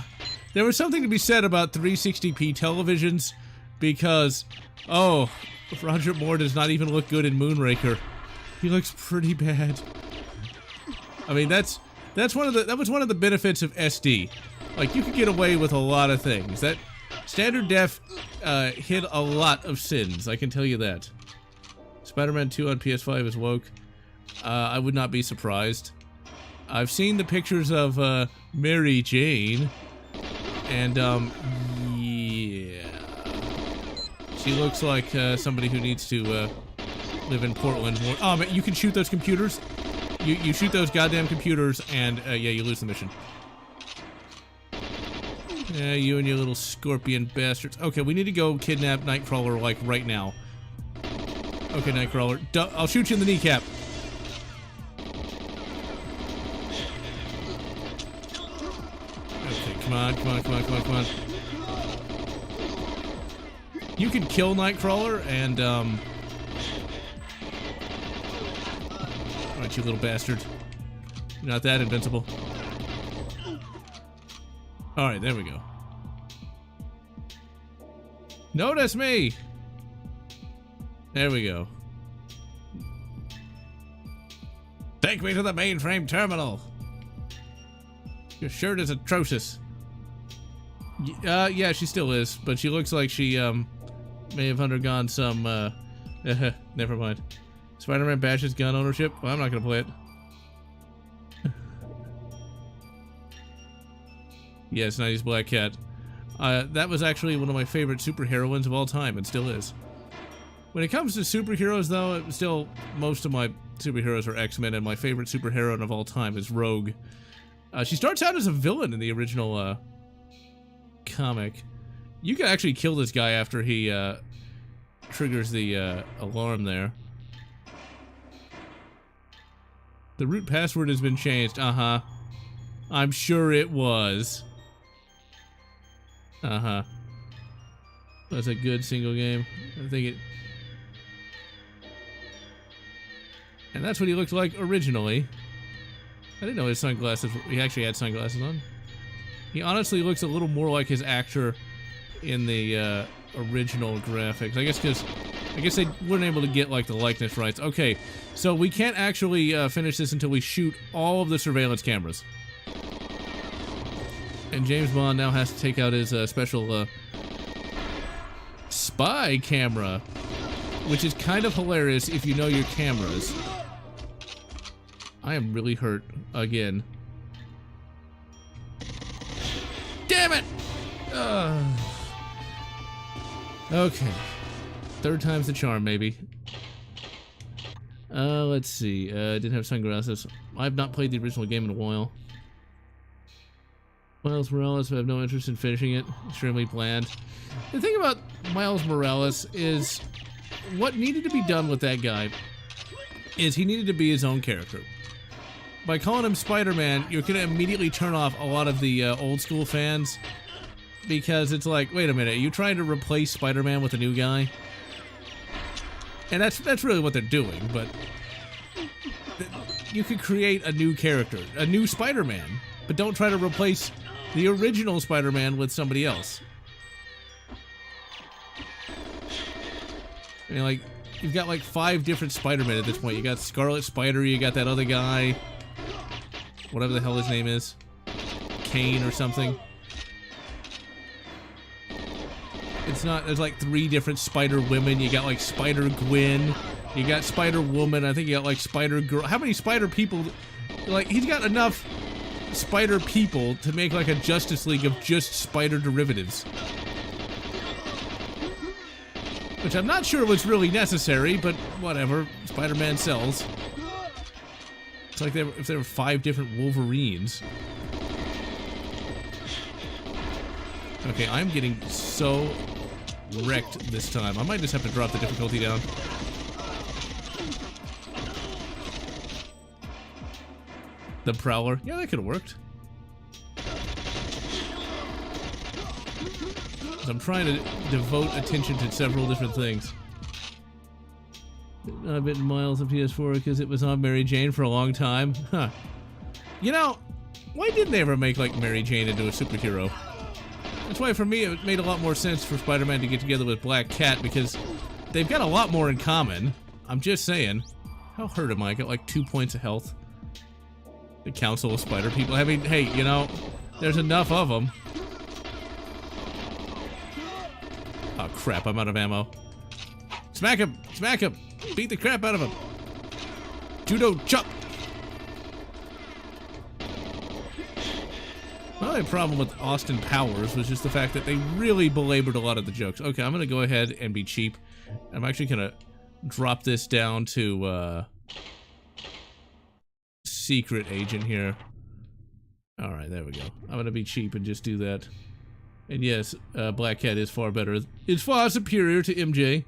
there was something to be said about 360p televisions because, oh, Roger Moore does not even look good in Moonraker. He looks pretty bad. I mean, that was one of the benefits of SD. Like, you could get away with a lot of things. That standard def hid a lot of sins, I can tell you that. Spider-Man 2 on PS5 is woke. I would not be surprised. I've seen the pictures of Mary Jane, and yeah, she looks like somebody who needs to live in Portland more. Oh man, you can shoot those computers. You shoot those goddamn computers, and yeah, you lose the mission. Yeah, you and your little scorpion bastards. Okay, we need to go kidnap Nightcrawler, like, right now. Okay, Nightcrawler. I'll shoot you in the kneecap. Okay, come on. You can kill Nightcrawler, and, alright, you little bastard. You're not that invincible. Alright, there we go. Notice me! There we go. Take me to the mainframe terminal. Your shirt is atrocious. Yeah, she still is, but she looks like she, may have undergone some, never mind. Spider-Man bashes gun ownership? Well, I'm not gonna play it. Yes, 90s Black Cat. That was actually one of my favorite superheroines of all time, and still is. When it comes to superheroes, though, still, most of my superheroes are X-Men, and my favorite superhero of all time is Rogue. She starts out as a villain in the original, comic. You can actually kill this guy after he, triggers the, alarm there. The root password has been changed. Uh-huh. I'm sure it was. Uh-huh. That's a good single game. I think it... And that's what he looked like originally. I didn't know his sunglasses... He actually had sunglasses on. He honestly looks a little more like his actor in the, original graphics. I guess they weren't able to get, like, the likeness rights. Okay, so we can't actually, finish this until we shoot all of the surveillance cameras. And James Bond now has to take out his special spy camera, which is kind of hilarious if you know your cameras. I am really hurt again. Damn it! Okay. Third time's the charm, maybe. Let's see. Didn't have sunglasses. I've not played the original game in a while. Miles Morales, I have no interest in finishing it. Extremely bland. The thing about Miles Morales is what needed to be done with that guy is he needed to be his own character. By calling him Spider-Man, you're going to immediately turn off a lot of the old school fans because it's like, wait a minute, are you trying to replace Spider-Man with a new guy? And that's really what they're doing, but you could create a new character, a new Spider-Man, but don't try to replace the original Spider-Man with somebody else. I mean, like, you've got like 5 different Spider-Men at this point. You got Scarlet Spider, you got that other guy, whatever the hell his name is, Kane or something. It's not, there's like 3 different Spider-Women. You got like Spider-Gwen, you got Spider-Woman, I think you got like Spider-Girl. How many Spider-People? Like, he's got enough Spider people to make like a Justice League of just Spider derivatives. Which I'm not sure was really necessary, but whatever. Spider-Man sells. It's like if there were 5 different Wolverines. Okay, I'm getting so wrecked this time. I might just have to drop the difficulty down. The Prowler. Yeah, that could have worked. I'm trying to devote attention to several different things. I've been Miles of PS4 because it was on Mary Jane for a long time. Huh. You know, why didn't they ever make, like, Mary Jane into a superhero? That's why, for me, it made a lot more sense for Spider-Man to get together with Black Cat, because they've got a lot more in common. I'm just saying. How hurt am I? I got, like, 2 points of health. The Council of Spider People. I mean, hey, you know, there's enough of them. Oh, crap, I'm out of ammo. Smack him! Smack him! Beat the crap out of him! Judo chop! My only problem with Austin Powers was just the fact that they really belabored a lot of the jokes. Okay, I'm gonna go ahead and be cheap. I'm actually gonna drop this down to, secret agent here. Alright, there we go. I'm gonna be cheap and just do that. And yes, Black Cat is far better. It's far superior to MJ.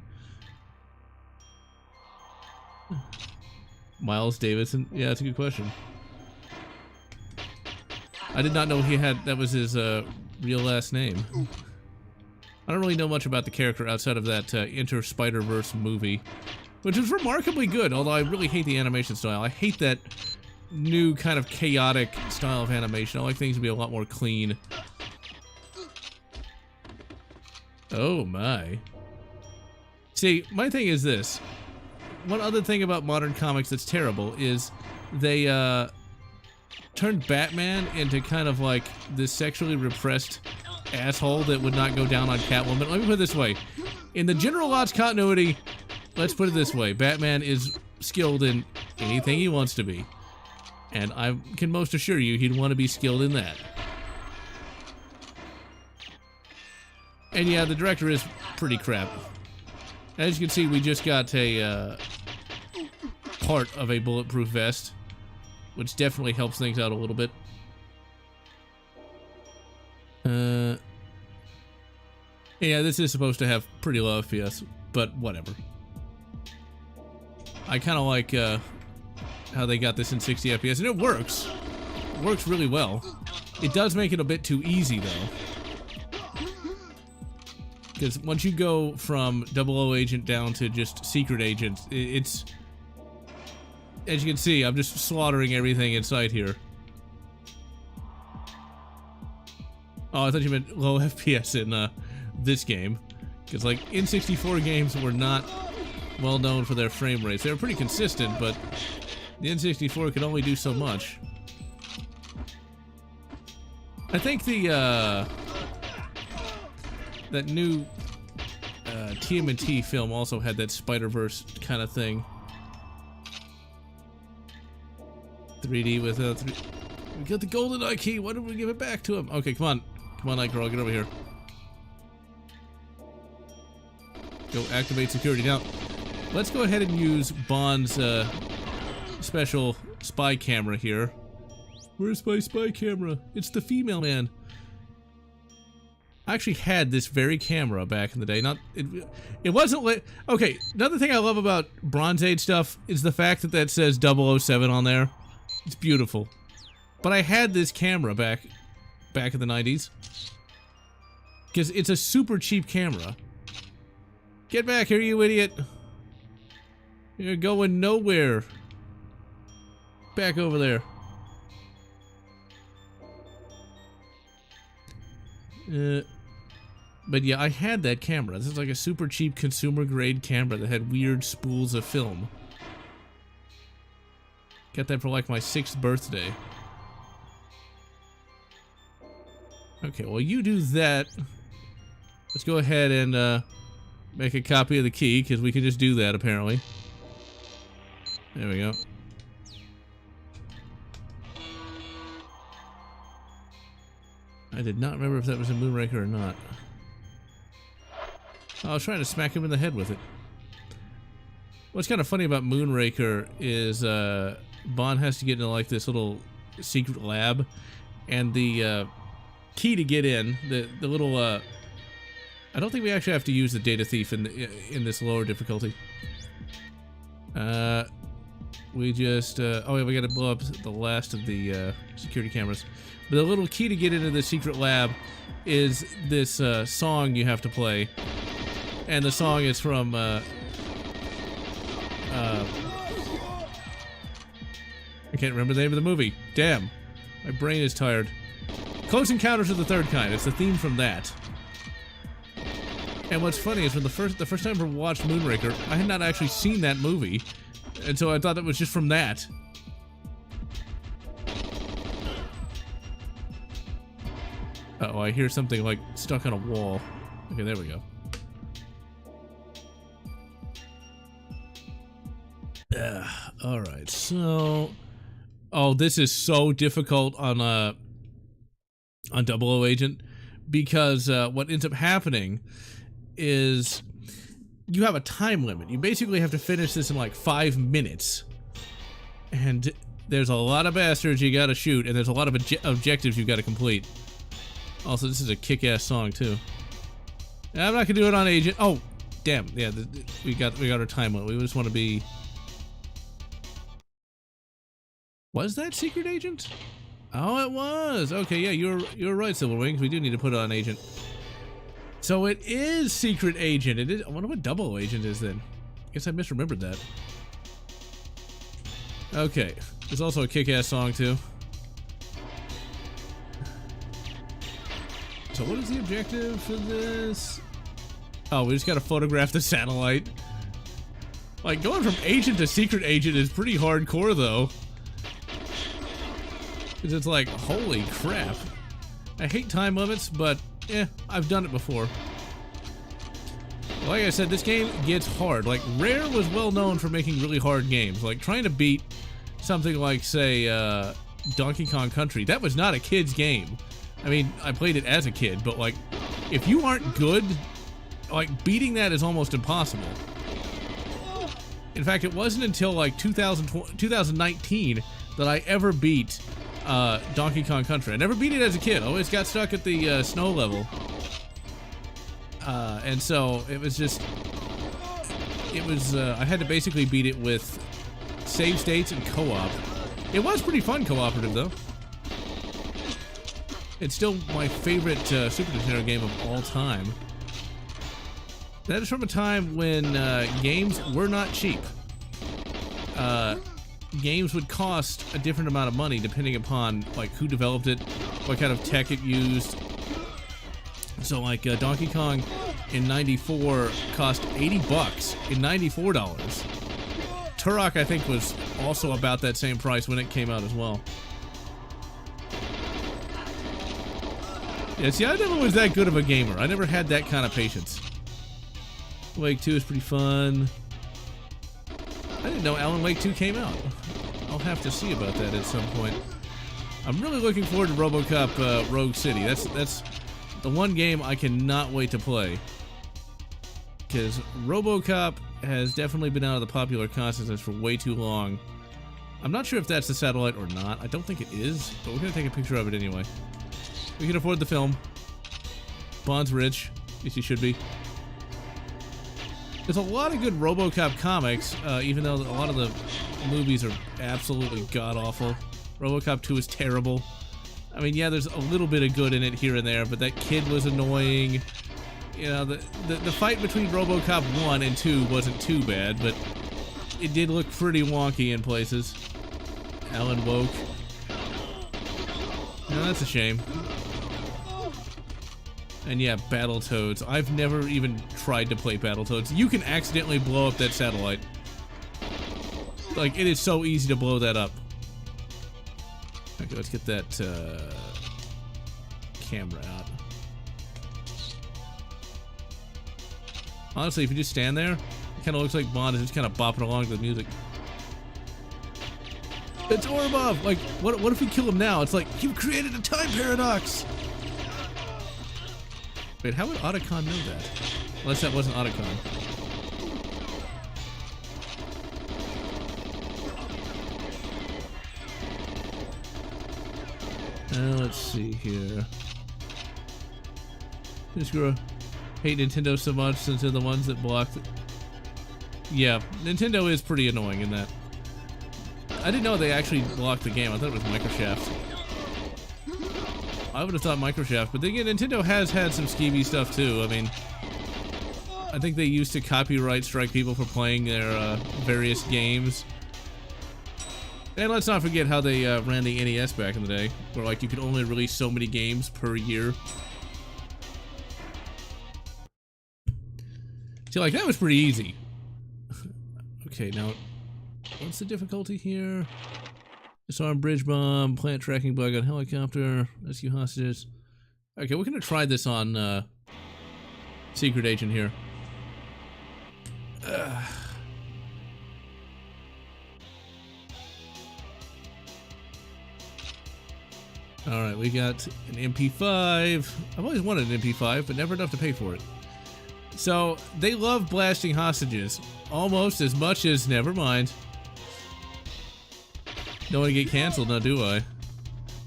Miles Davidson? Yeah, that's a good question. I did not know he had, that was his real last name. I don't really know much about the character outside of that Enter Spider-Verse movie, which is remarkably good, although I really hate the animation style. I hate that new kind of chaotic style of animation. I like things to be a lot more clean. Oh my. See, my thing is this. One other thing about modern comics that's terrible is they turned Batman into kind of like this sexually repressed asshole that would not go down on Catwoman. Let me put it this way. In the General Lotz continuity, let's put it this way. Batman is skilled in anything he wants to be. And I can most assure you he'd want to be skilled in that. And yeah, the director is pretty crap. As you can see, we just got a part of a bulletproof vest, which definitely helps things out a little bit. Yeah, this is supposed to have pretty low FPS, but whatever. I kind of like how they got this in 60 FPS, and it works. It works really well. It does make it a bit too easy, though. Because once you go from 00 agent down to just secret agent, it's... As you can see, I'm just slaughtering everything in sight here. Oh, I thought you meant low FPS in this game. Because, like, N64 games were not well known for their frame rates. They were pretty consistent, but the N64 could only do so much. I think the, that new TMNT film also had that Spider-Verse kind of thing. 3D with we got the Goldeneye key. Why didn't we give it back to him? Okay, come on. Come on, Nightcrawler, get over here. Go activate security. Now, let's go ahead and use Bond's special spy camera here. Where's my spy camera? It's the female man. I actually had this very camera back in the day. Not it wasn't lit. Okay, another thing I love about Bronze Age stuff is the fact that that says 007 on there. It's beautiful. But I had this camera back in the 90s. Because it's a super cheap camera. Get back here, you idiot. You're going nowhere. Back over there. But yeah, I had that camera. This is like a super cheap consumer grade camera that had weird spools of film. Got that for like my 6th birthday. Okay, well you do that. Let's go ahead and make a copy of the key, because we can just do that apparently. There we go. I did not remember if that was a Moonraker or not. I was trying to smack him in the head with it. What's kind of funny about Moonraker is Bond has to get into like this little secret lab, and the key to get in, the little I don't think we actually have to use the data thief in this lower difficulty. We just oh yeah, we got to blow up the last of the security cameras. But the little key to get into the secret lab is this song you have to play, and the song is from I can't remember the name of the movie. Damn, my brain is tired. Close Encounters of the Third Kind. It's the theme from that. And what's funny is when the first time I ever watched Moonraker, I had not actually seen that movie, and so I thought it was just from that. Uh-oh, I hear something like stuck on a wall. Okay, there we go. Alright, so... Oh, this is so difficult on 00 Agent, because what ends up happening is you have a time limit. You basically have to finish this in like 5 minutes. And there's a lot of bastards you gotta shoot, and there's a lot of objectives you've got to complete. Also, this is a kick-ass song too. I'm not gonna do it on Agent. Oh, damn! Yeah, we got our time limit. We just want to be. Was that Secret Agent? Oh, it was. Okay, yeah, you're right, Silver Wings. We do need to put it on Agent. So it is Secret Agent. It is. I wonder what 00 Agent is then. I guess I misremembered that. Okay, there's also a kick-ass song too. So what is the objective for this? Oh, we just gotta photograph the satellite. Like, going from agent to secret agent is pretty hardcore, though. Because it's like, holy crap. I hate time limits, but, I've done it before. Like I said, this game gets hard. Like, Rare was well known for making really hard games. Like, trying to beat something like, say, Donkey Kong Country. That was not a kid's game. I mean, I played it as a kid, but, like, if you aren't good, like, beating that is almost impossible. In fact, it wasn't until, like, 2019 that I ever beat Donkey Kong Country. I never beat it as a kid. I always got stuck at the snow level. And so it was just, I had to basically beat it with save states and co-op. It was pretty fun cooperative, though. It's still my favorite Super Nintendo game of all time. That is from a time when games were not cheap. Games would cost a different amount of money depending upon like who developed it, what kind of tech it used. So like Donkey Kong in '94 cost $80 in $94. Turok I think was also about that same price when it came out as well. Yeah, see, I never was that good of a gamer. I never had that kind of patience. Wake 2 is pretty fun. I didn't know Alan Wake 2 came out. I'll have to see about that at some point. I'm really looking forward to RoboCop Rogue City. That's the one game I cannot wait to play. Because RoboCop has definitely been out of the popular consciousness for way too long. I'm not sure if that's the satellite or not. I don't think it is, but we're going to take a picture of it anyway. We can afford the film. Bond's rich. At least he should be. There's a lot of good RoboCop comics, even though a lot of the movies are absolutely god-awful. RoboCop 2 is terrible. I mean, yeah, there's a little bit of good in it here and there, but that kid was annoying. You know, the fight between RoboCop 1 and 2 wasn't too bad, but it did look pretty wonky in places. Alan Woke. No, that's a shame. And yeah, Battletoads. I've never even tried to play Battletoads. You can accidentally blow up that satellite. Like, it is so easy to blow that up. Okay, let's get that camera out. Honestly, if you just stand there, it kind of looks like Bond is just kind of bopping along to the music. It's Orbov! Like, what if we kill him now? It's like, you've created a time paradox! Wait, how would Otacon know that? Unless that wasn't Otacon. Let's see here. Just gonna hate Nintendo so much since they're the ones that blocked it. Yeah, Nintendo is pretty annoying in that. I didn't know they actually blocked the game. I thought it was Microshaft. I would have thought Microshaft, but then again, Nintendo has had some skeevy stuff too. I mean, I think they used to copyright strike people for playing their various games. And let's not forget how they ran the NES back in the day, where like you could only release so many games per year. See, like that was pretty easy. Okay, now, what's the difficulty here? Disarm bridge bomb, plant tracking bug on helicopter, rescue hostages. Okay, we're gonna try this on Secret Agent here. Alright, we got an MP5. I've always wanted an MP5, but never enough to pay for it. So, they love blasting hostages. Almost as much as, never mind. Don't want to get canceled now, do I?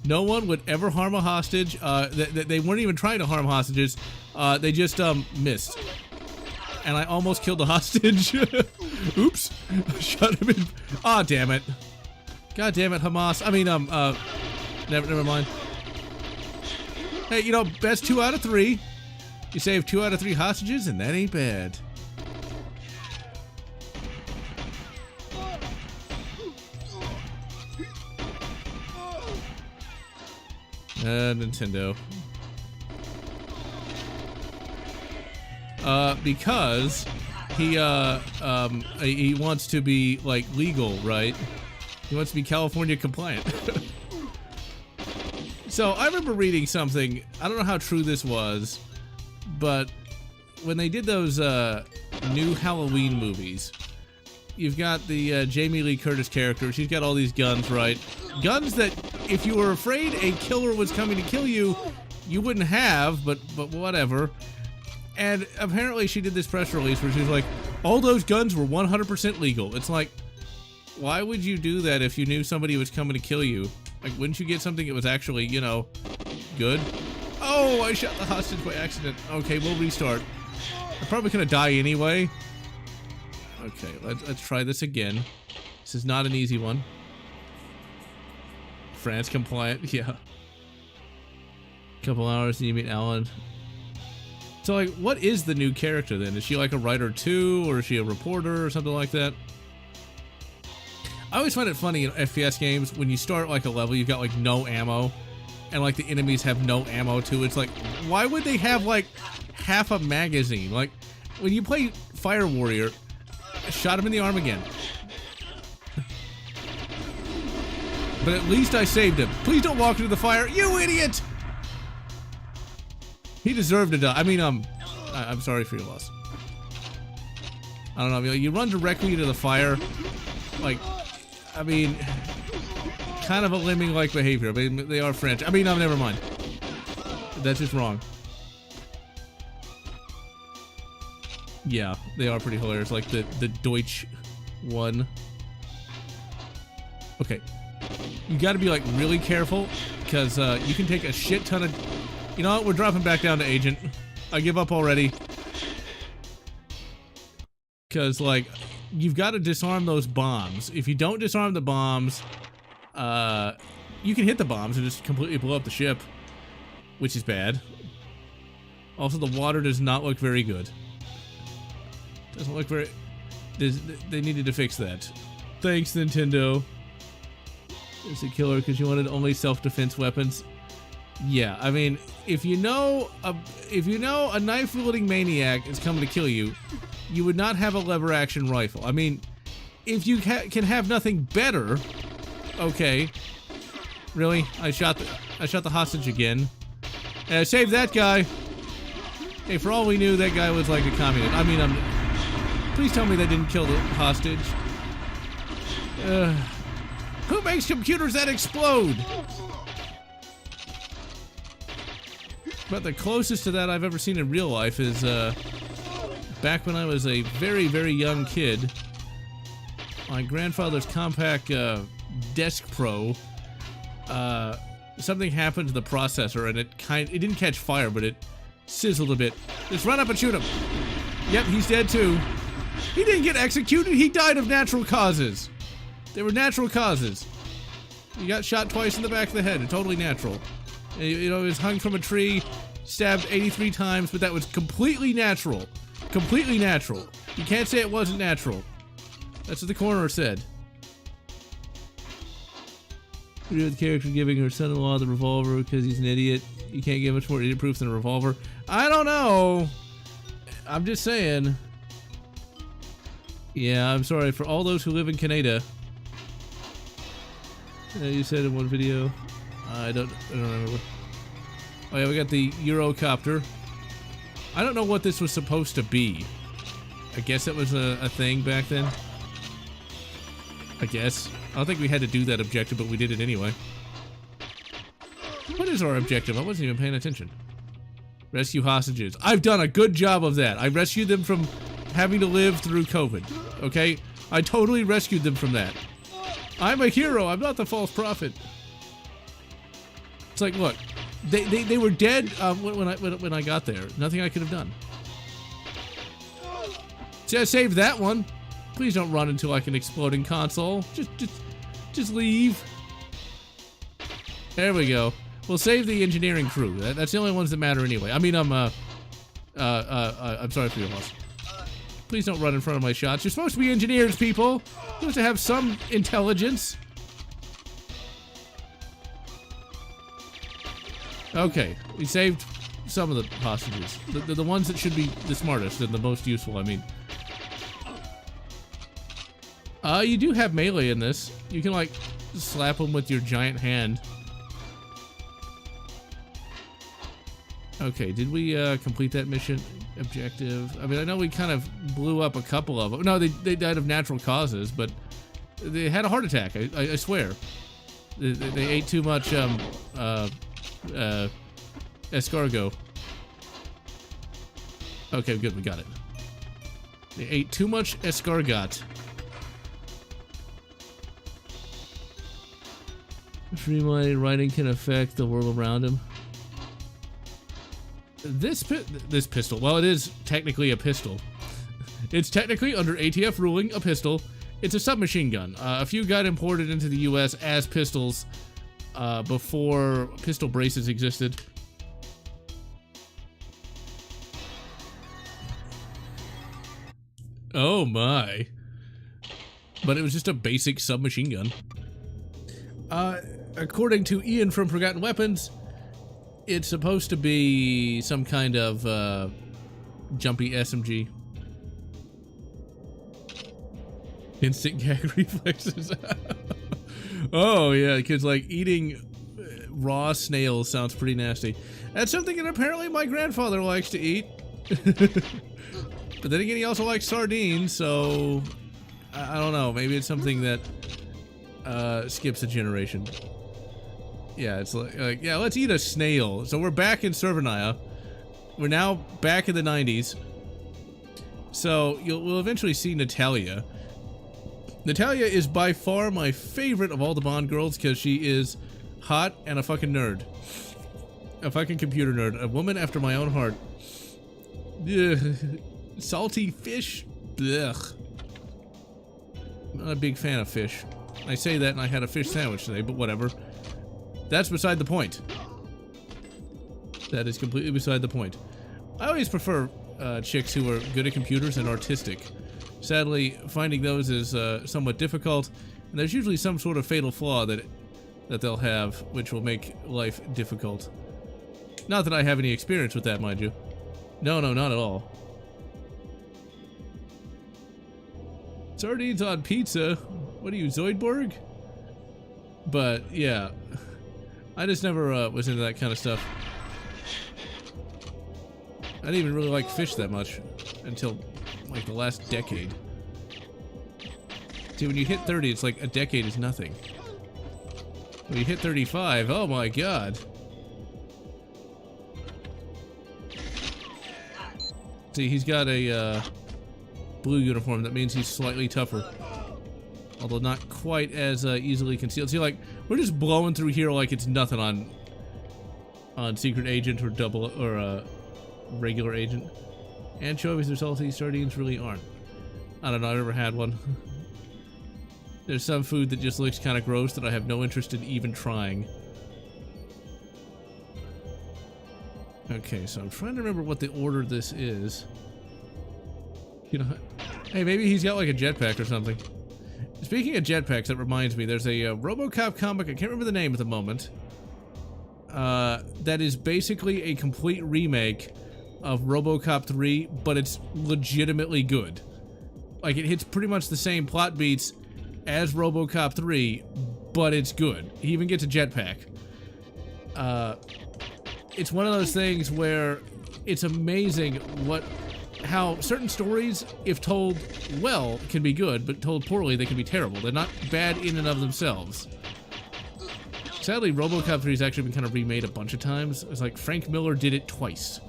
No one would ever harm a hostage. They weren't even trying to harm hostages. They just missed. And I almost killed the hostage. Oops. Shot him in. Aw, damn it. God damn it, Hamas. I mean, never mind. Hey, you know, best 2 out of 3. You save 2 out of 3 hostages, and that ain't bad. Nintendo. because he wants to be like legal, right? He wants to be California compliant. So I remember reading something, I don't know how true this was, but when they did those new Halloween movies, you've got the Jamie Lee Curtis character. She's got all these guns, right? Guns that if you were afraid a killer was coming to kill you, you wouldn't have, but whatever. And apparently she did this press release where she's like, all those guns were 100% legal. It's like, why would you do that if you knew somebody was coming to kill you? Like, wouldn't you get something that was actually, you know, good? Oh, I shot the hostage by accident. Okay, we'll restart. I'm probably gonna die anyway. Okay, let's try this again. This is not an easy one. France compliant, yeah. Couple hours and you meet Alan. So, like, what is the new character then? Is she like a writer too, or is she a reporter or something like that? I always find it funny in FPS games when you start like a level, you've got like no ammo, and like the enemies have no ammo too. It's like, why would they have like half a magazine? Like, when you play Fire Warrior, I shot him in the arm again. But at least I saved him. Please don't walk into the fire, you idiot! He deserved to die. I mean, I'm sorry for your loss. I don't know, you run directly into the fire, like, I mean, kind of a lemming-like behavior. I mean, they are French. I mean, no, never mind. That's just wrong. Yeah, they are pretty hilarious. Like the Deutsch one. Okay. You gotta be like really careful, because you can take a shit ton of... You know what? We're dropping back down to Agent. I give up already. Because, like, you've got to disarm those bombs. If you don't disarm the bombs, you can hit the bombs and just completely blow up the ship, which is bad. Also, the water does not look very good. Doesn't look very... They needed to fix that. Thanks, Nintendo. It's a killer because you wanted only self-defense weapons. Yeah, I mean, if you know a knife-wielding maniac is coming to kill you, you would not have a lever-action rifle. I mean, if you can have nothing better, okay. Really? I shot the hostage again. And I saved that guy. Hey, for all we knew, that guy was like a communist. I mean, please tell me they didn't kill the hostage. Who makes computers that explode? But the closest to that I've ever seen in real life is back when I was a very, very young kid. My grandfather's compact Desk Pro. Something happened to the processor and it didn't catch fire, but it sizzled a bit. Just run up and shoot him. Yep, he's dead too. He didn't get executed. He died of natural causes. They were natural causes. He got shot twice in the back of the head. Totally natural. You know, he was hung from a tree, stabbed 83 times, but that was completely natural. Completely natural. You can't say it wasn't natural. That's what the coroner said. The character giving her son-in-law the revolver because he's an idiot. You can't get much more idiot proof than a revolver. I don't know. I'm just saying. Yeah, I'm sorry for all those who live in Canada. You said in one video. I don't remember. Oh yeah, we got the Eurocopter. I don't know what this was supposed to be. I guess it was a thing back then. I guess. I don't think we had to do that objective, but we did it anyway. What is our objective? I wasn't even paying attention. Rescue hostages. I've done a good job of that. I rescued them from having to live through COVID. Okay? I totally rescued them from that. I'm a hero. I'm not the false prophet. It's like, look, they were dead when I got there. Nothing I could have done. See, I saved that one. Please don't run into like an exploding console. Just leave. There we go. We'll save the engineering crew. That's the only ones that matter anyway. I mean, I'm sorry for your loss. Please don't run in front of my shots. You're supposed to be engineers, people. You're supposed to have some intelligence. Okay, we saved some of the hostages. The ones that should be the smartest and the most useful, I mean. You do have melee in this. You can, like, slap them with your giant hand. Okay, did we complete that mission objective? I mean, I know we kind of blew up a couple of them. No, they died of natural causes, but they had a heart attack, I swear. They ate too much escargot. Okay, good, we got it. They ate too much escargot. Streamlining writing can affect the world around him. This pistol, well, it is technically a pistol. It's technically, under ATF ruling, a pistol. It's a submachine gun. A few got imported into the US as pistols before pistol braces existed. Oh my. But it was just a basic submachine gun. According to Ian from Forgotten Weapons, it's supposed to be some kind of jumpy SMG. Instant gag reflexes. Oh yeah, kids like eating raw snails sounds pretty nasty. That's something that apparently my grandfather likes to eat. But then again, he also likes sardines, so I don't know. Maybe it's something that skips a generation. Yeah, it's like yeah, let's eat a snail. So we're back in Servania. We're now back in the 90s. So we'll eventually see Natalia. Natalia is by far my favorite of all the Bond girls because she is hot and a fucking nerd. A fucking computer nerd. A woman after my own heart. Ugh. Salty fish? Ugh. I'm not a big fan of fish. I say that and I had a fish sandwich today, but whatever. That's beside the point. That is completely beside the point. I always prefer chicks who are good at computers and artistic. Sadly, finding those is somewhat difficult, and there's usually some sort of fatal flaw that they'll have, which will make life difficult. Not that I have any experience with that, mind you. No, not at all. Sardines on pizza? What are you, Zoidberg? But, yeah. I just never was into that kind of stuff. I didn't even really like fish that much until like the last decade. See, when you hit 30, it's like a decade is nothing. When you hit 35, oh my god. See, he's got a blue uniform. That means he's slightly tougher. Although not quite as easily concealed. See, like, we're just blowing through here like it's nothing on Secret Agent or Double or Regular Agent. Anchovies are salty, sardines really aren't. I don't know, I've never had one. There's some food that just looks kind of gross that I have no interest in even trying. Okay, so I'm trying to remember what the order this is. You know, hey, maybe he's got like a jetpack or something. Speaking of jetpacks, that reminds me, there's a RoboCop comic, I can't remember the name at the moment, that is basically a complete remake of RoboCop 3, but it's legitimately good. Like, it hits pretty much the same plot beats as RoboCop 3, but it's good. He even gets a jetpack. It's one of those things where it's amazing how certain stories, if told well, can be good, but told poorly, they can be terrible. They're not bad in and of themselves. Sadly, RoboCop 3 has actually been kind of remade a bunch of times. It's like Frank Miller did it twice.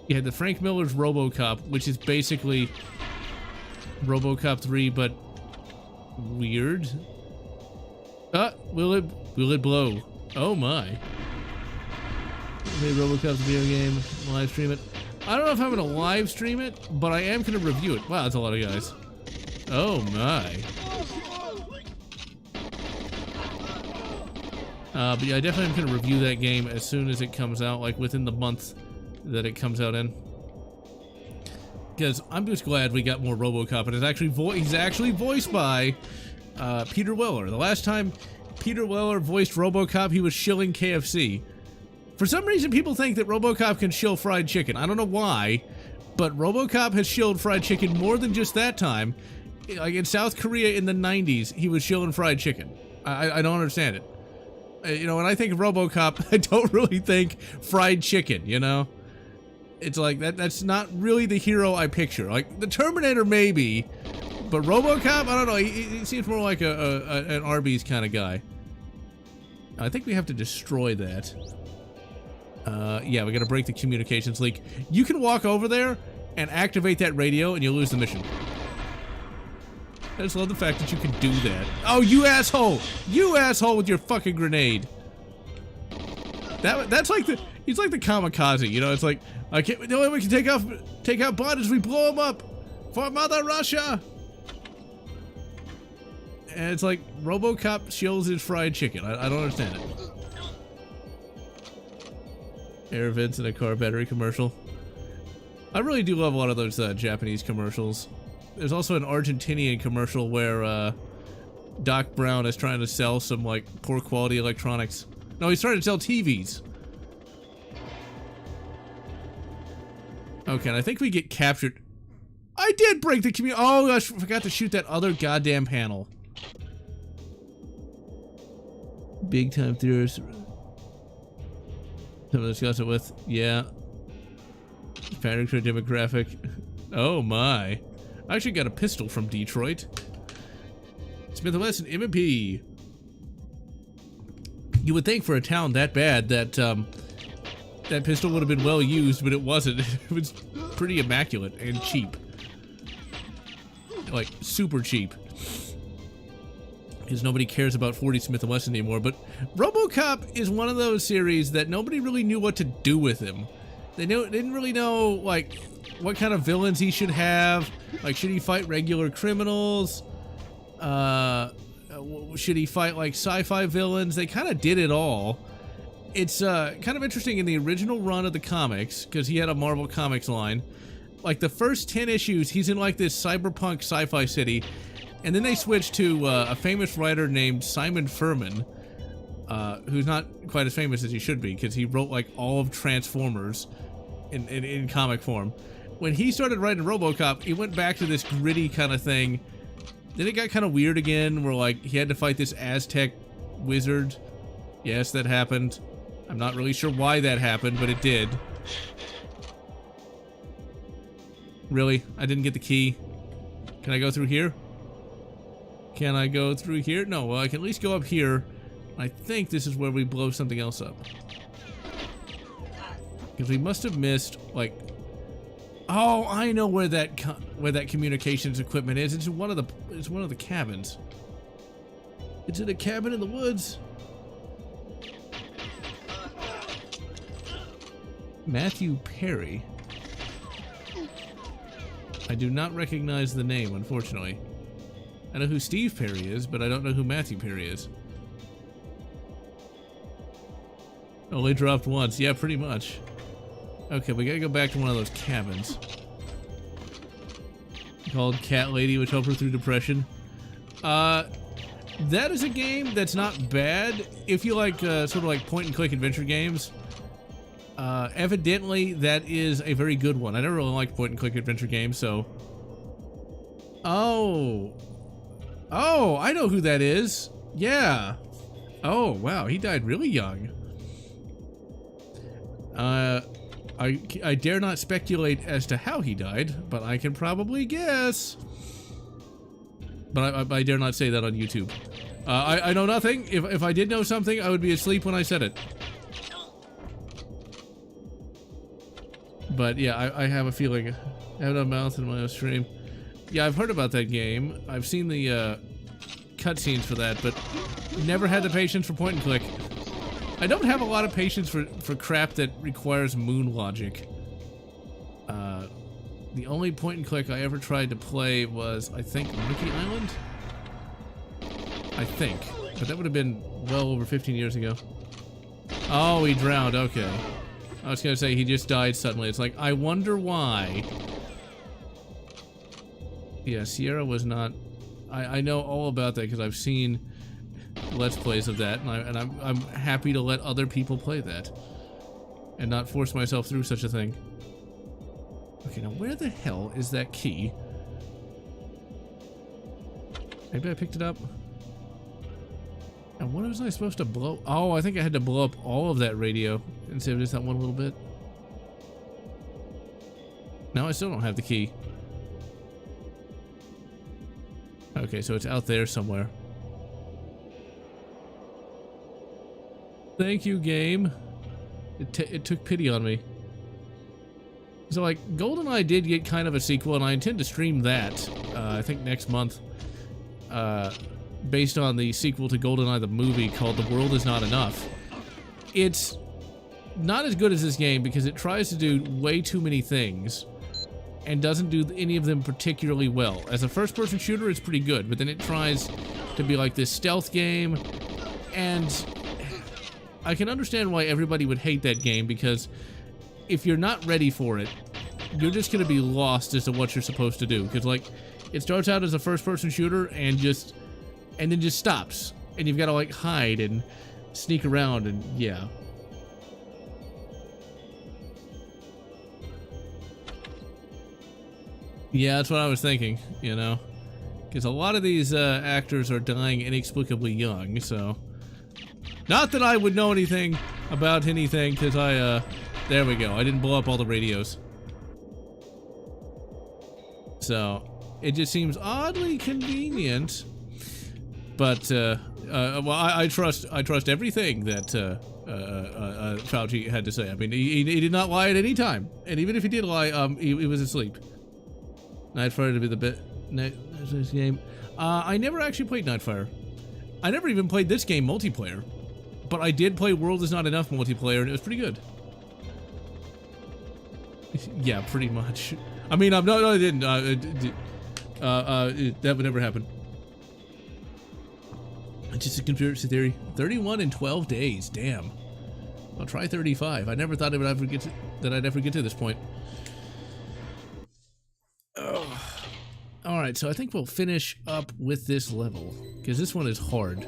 You had the Frank Miller's RoboCop, which is basically RoboCop 3, but weird. Will it blow? Oh my. Made RoboCop's video game, live stream it. I don't know if I'm gonna live stream it, but I am gonna review it. Wow, that's a lot of guys. Oh my. But yeah, I definitely am gonna review that game as soon as it comes out, like within the month that it comes out in. Because I'm just glad we got more RoboCop, and he's actually voiced by Peter Weller. The last time Peter Weller voiced RoboCop, he was shilling KFC. For some reason, people think that RoboCop can shill fried chicken. I don't know why, but RoboCop has shilled fried chicken more than just that time. Like in South Korea in the 90s, he was shilling fried chicken. I don't understand it. You know, when I think of RoboCop, I don't really think fried chicken, you know? It's like, that's not really the hero I picture. Like, the Terminator maybe, but RoboCop, I don't know, he seems more like an Arby's kind of guy. I think we have to destroy that. Yeah, we gotta break the communications leak. You can walk over there and activate that radio and you'll lose the mission. I just love the fact that you can do that. Oh, you asshole! You asshole with your fucking grenade! That's like the... He's like the kamikaze, you know? It's like, the only way we can take out Bond is we blow him up! For Mother Russia! And it's like, RoboCop shills his fried chicken. I don't understand it. Air vents in a car battery commercial. I really do love a lot of those Japanese commercials. There's also an Argentinian commercial where Doc Brown is trying to sell some like poor quality electronics. No, he's trying to sell TVs. Okay, and I think we get captured. I did break the community. Oh gosh, I forgot to shoot that other goddamn panel. Big time theorist. Someone discuss it with, yeah. Pattern for demographic. Oh my. I actually got a pistol from Detroit. Smith & Wesson M&P. You would think for a town that bad that that pistol would have been well used, but it wasn't. It was pretty immaculate and cheap. Like, super cheap. Because nobody cares about 40 Smith & Wesson anymore, but RoboCop is one of those series that nobody really knew what to do with him. They didn't really know, like, what kind of villains he should have. Like, should he fight regular criminals? Should he fight, like, sci-fi villains? They kind of did it all. It's kind of interesting in the original run of the comics, because he had a Marvel Comics line. Like, the first 10 issues, he's in, like, this cyberpunk sci-fi city. And then they switched to a famous writer named Simon Furman, who's not quite as famous as he should be, because he wrote, like, all of Transformers in comic form. When he started writing RoboCop, he went back to this gritty kind of thing. Then it got kind of weird again, where, like, he had to fight this Aztec wizard. Yes, that happened. I'm not really sure why that happened, but it did. Really? I didn't get the key. Can I go through here? Can I go through here? No, well, I can at least go up here. I think this is where we blow something else up. Because we must have missed, like... Oh, I know where that communications equipment is. It's one of the cabins. It's in a cabin in the woods. Matthew Perry. I do not recognize the name, unfortunately. I know who Steve Perry is, but I don't know who Matthew Perry is. Only dropped once. Yeah, pretty much. Okay, we gotta go back to one of those cabins. Called Cat Lady, which helped her through depression. That is a game that's not bad if you like sort of like point-and-click adventure games. Evidently, that is a very good one. I never really liked point-and-click adventure games, so... Oh, I know who that is. Yeah. Oh, wow, he died really young. I dare not speculate as to how he died, but I can probably guess. But I dare not say that on YouTube. I know nothing. If I did know something, I would be asleep when I said it. But yeah, I have a feeling. I have no mouth in my own stream. Yeah, I've heard about that game. I've seen the cutscenes for that, but never had the patience for point and click. I don't have a lot of patience for crap that requires moon logic. The only point and click I ever tried to play was, I think, Monkey Island? I think. But that would have been well over 15 years ago. Oh, he drowned, okay. I was gonna say he just died suddenly. It's like, I wonder why. Yeah, Sierra was not... I know all about that because I've seen Let's Plays of that, and I'm happy to let other people play that. and not force myself through such a thing. Okay, now where the hell is that key? Maybe I picked it up? And what was I supposed to blow? Oh, I think I had to blow up all of that radio instead of just that one little bit. No, I still don't have the key. Okay, so it's out there somewhere. Thank you, game. It took pity on me. So, like, Goldeneye did get kind of a sequel, and I intend to stream that, I think next month, based on the sequel to Goldeneye the movie called The World Is Not Enough. It's not as good as this game because it tries to do way too many things and doesn't do any of them particularly well. As a first-person shooter, it's pretty good, but then it tries to be like this stealth game, and I can understand why everybody would hate that game, because if you're not ready for it, you're just going to be lost as to what you're supposed to do. Because, like, it starts out as a first-person shooter and then just stops. And you've got to, like, hide and sneak around and, yeah. Yeah, that's what I was thinking, you know. Because a lot of these actors are dying inexplicably young, so... Not that I would know anything about anything, because there we go. I didn't blow up all the radios. So, it just seems oddly convenient. But, well, I trust everything that Fauci had to say. I mean, he did not lie at any time. And even if he did lie, he was asleep. Nightfire to be the bit this game. I never actually played Nightfire. I never even played this game multiplayer. But I did play World Is Not Enough multiplayer, and it was pretty good. Yeah, pretty much. I mean, no, I didn't. That would never happen. It's just a conspiracy theory. 31 in 12 days. Damn. I'll try 35. I never thought I'd ever get to this point. Oh. All right, so I think we'll finish up with this level because this one is hard.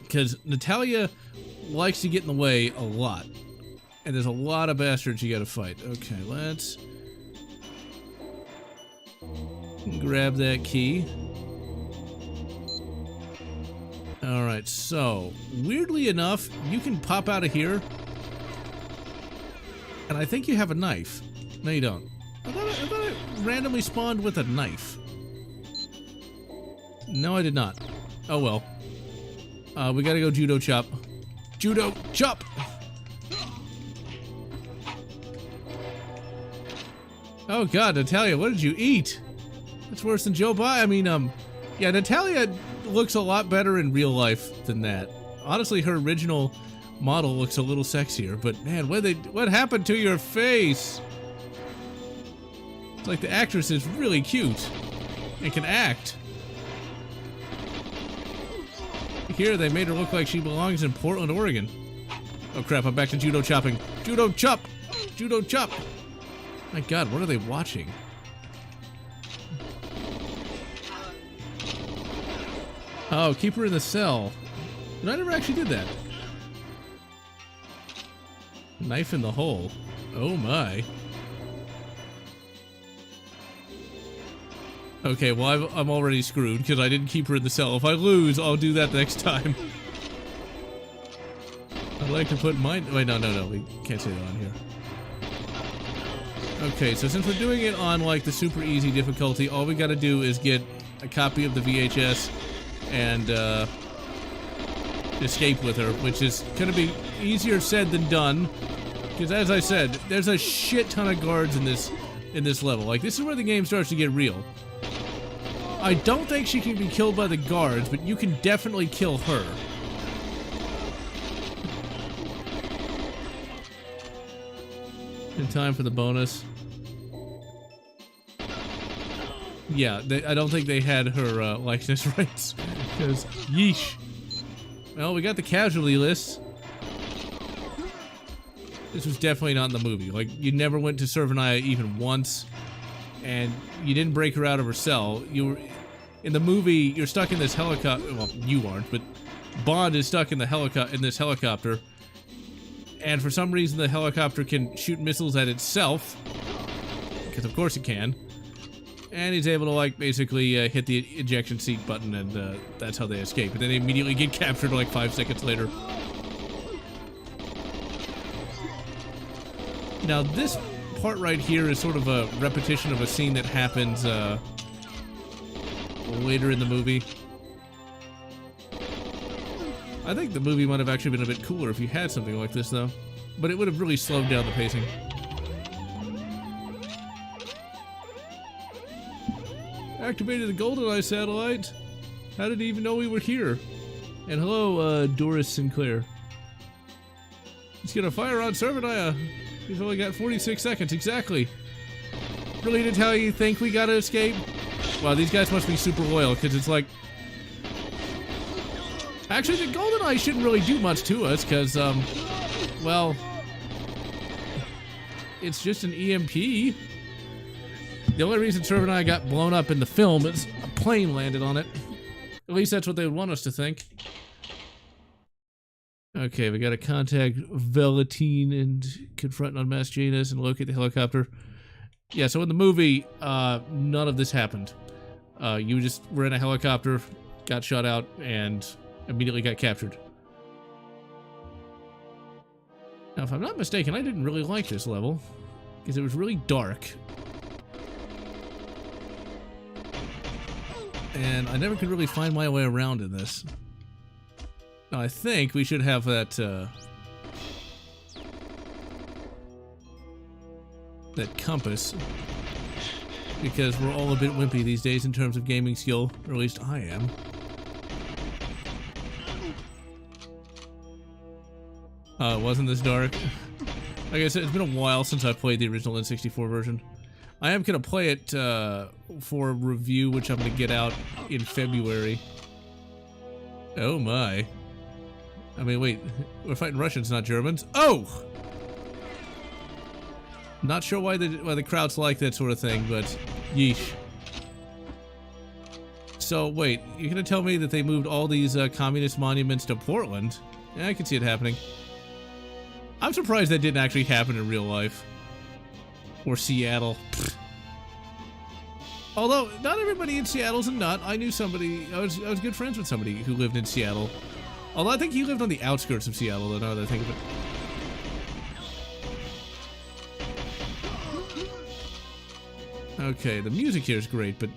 Because Natalia likes to get in the way a lot. And there's a lot of bastards you gotta fight. Okay, let's grab that key. Alright, so, weirdly enough, you can pop out of here. And I think you have a knife. No, you don't. I thought I randomly spawned with a knife. No, I did not. Oh well. We gotta go judo chop. Judo chop! Oh god, Natalia, what did you eat? That's worse than Joe Biden. I mean, yeah, Natalia looks a lot better in real life than that. Honestly, her original model looks a little sexier, but man, what happened to your face? It's like the actress is really cute and can act. Here, they made her look like she belongs in Portland, Oregon. Oh crap, I'm back to judo chopping. Judo chop! Judo chop! My god, what are they watching? Oh, keep her in the cell. But I never actually did that. Knife in the hole. Oh my. Okay, well, I'm already screwed because I didn't keep her in the cell. If I lose, I'll do that next time. I'd like to put mine... Wait, no, we can't say that on here. Okay, so since we're doing it on, like, the super easy difficulty, all we gotta do is get a copy of the VHS and, escape with her, which is gonna be easier said than done. Because, as I said, there's a shit ton of guards in this level. Like, this is where the game starts to get real. I don't think she can be killed by the guards, but you can definitely kill her. In time for the bonus. Yeah, I don't think they had her likeness rights. Because, yeesh. Well, we got the casualty list. This was definitely not in the movie. Like, you never went to Servanaya even once. And you didn't break her out of her cell. You were... In the movie, you're stuck in this helicopter. Well, you aren't, but Bond is stuck in this helicopter. and for some reason the helicopter can shoot missiles at itself, because of course it can. And he's able to, like, basically hit the ejection seat button, and that's how they escape. And then they immediately get captured like 5 seconds later. Now, this part right here is sort of a repetition of a scene that happens later in the movie. I think the movie might have actually been a bit cooler if you had something like this, though. But it would have really slowed down the pacing. Activated the Goldeneye satellite. How did he even know we were here? And hello, Doris Sinclair. He's gonna fire on Cervanaya. He's only got 46 seconds, exactly. Really, to tell you think we gotta escape? Wow, these guys must be super loyal, because it's like... Actually, the Goldeneye shouldn't really do much to us, because, well... It's just an EMP. The only reason Cervanaya got blown up in the film is a plane landed on it. At least that's what they would want us to think. Okay, we gotta contact Velatine and confront unmasked Janus and locate the helicopter. Yeah, so in the movie, none of this happened. You just were in a helicopter, got shot out, and immediately got captured. Now, if I'm not mistaken, I didn't really like this level, because it was really dark. And I never could really find my way around in this. Now, I think we should have that, that compass, because we're all a bit wimpy these days in terms of gaming skill, or at least I am. It wasn't this dark. Like I said, it's been a while since I played the original N64 version. I am going to play it for a review, which I'm going to get out in February. Oh my. I mean, wait, we're fighting Russians, not Germans. Oh! Not sure why the crowds like that sort of thing, but yeesh. So, wait, you're going to tell me that they moved all these communist monuments to Portland? Yeah, I can see it happening. I'm surprised that didn't actually happen in real life. Or Seattle. Pfft. Although, not everybody in Seattle's a nut. I knew somebody, I was good friends with somebody who lived in Seattle. Although I think he lived on the outskirts of Seattle, though, now that I think of it. Okay, the music here is great, but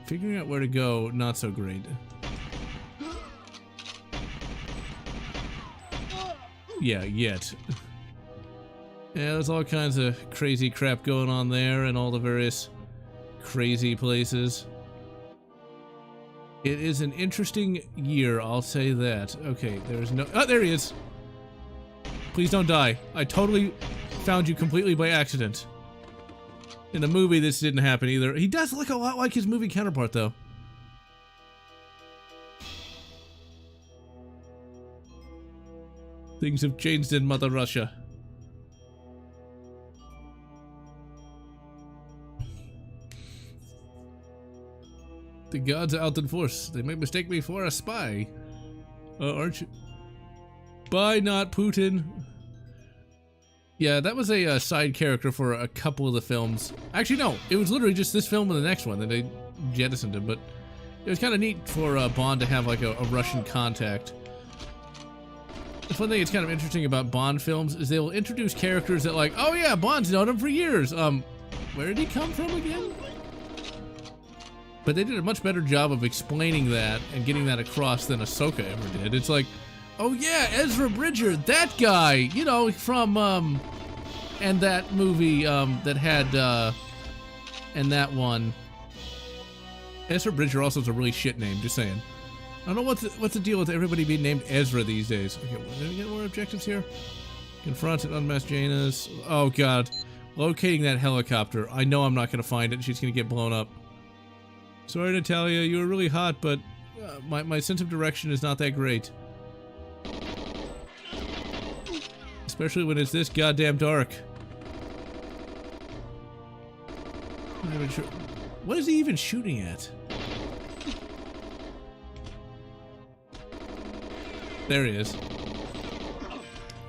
figuring out where to go, not so great. Yeah, yet. Yeah, there's all kinds of crazy crap going on there and all the various crazy places. It is an interesting year, I'll say that. Okay, there's no... Oh, there he is! Please don't die. I totally found you completely by accident. In the movie, this didn't happen either. He does look a lot like his movie counterpart, though. Things have changed in Mother Russia. The gods are out in force. They may mistake me for a spy. Aren't you? Spy, not Putin. Yeah, that was a side character for a couple of the films. Actually, no. It was literally just this film and the next one that they jettisoned him. But it was kind of neat for Bond to have like a Russian contact. The fun thing that's kind of interesting about Bond films is they will introduce characters that like, oh yeah, Bond's known him for years. Where did he come from again? But they did a much better job of explaining that and getting that across than Ahsoka ever did. It's like, oh yeah, Ezra Bridger, that guy, you know, from, and that movie, that had, and that one. Ezra Bridger also is a really shit name, just saying. I don't know what's the deal with everybody being named Ezra these days. Okay, well, did we get more objectives here? Confront and unmask Janus. Oh god. Locating that helicopter. I know I'm not going to find it. She's going to get blown up. Sorry, Natalia. You were really hot, but my sense of direction is not that great. Especially when it's this goddamn dark. I'm not even sure. What is he even shooting at? There he is.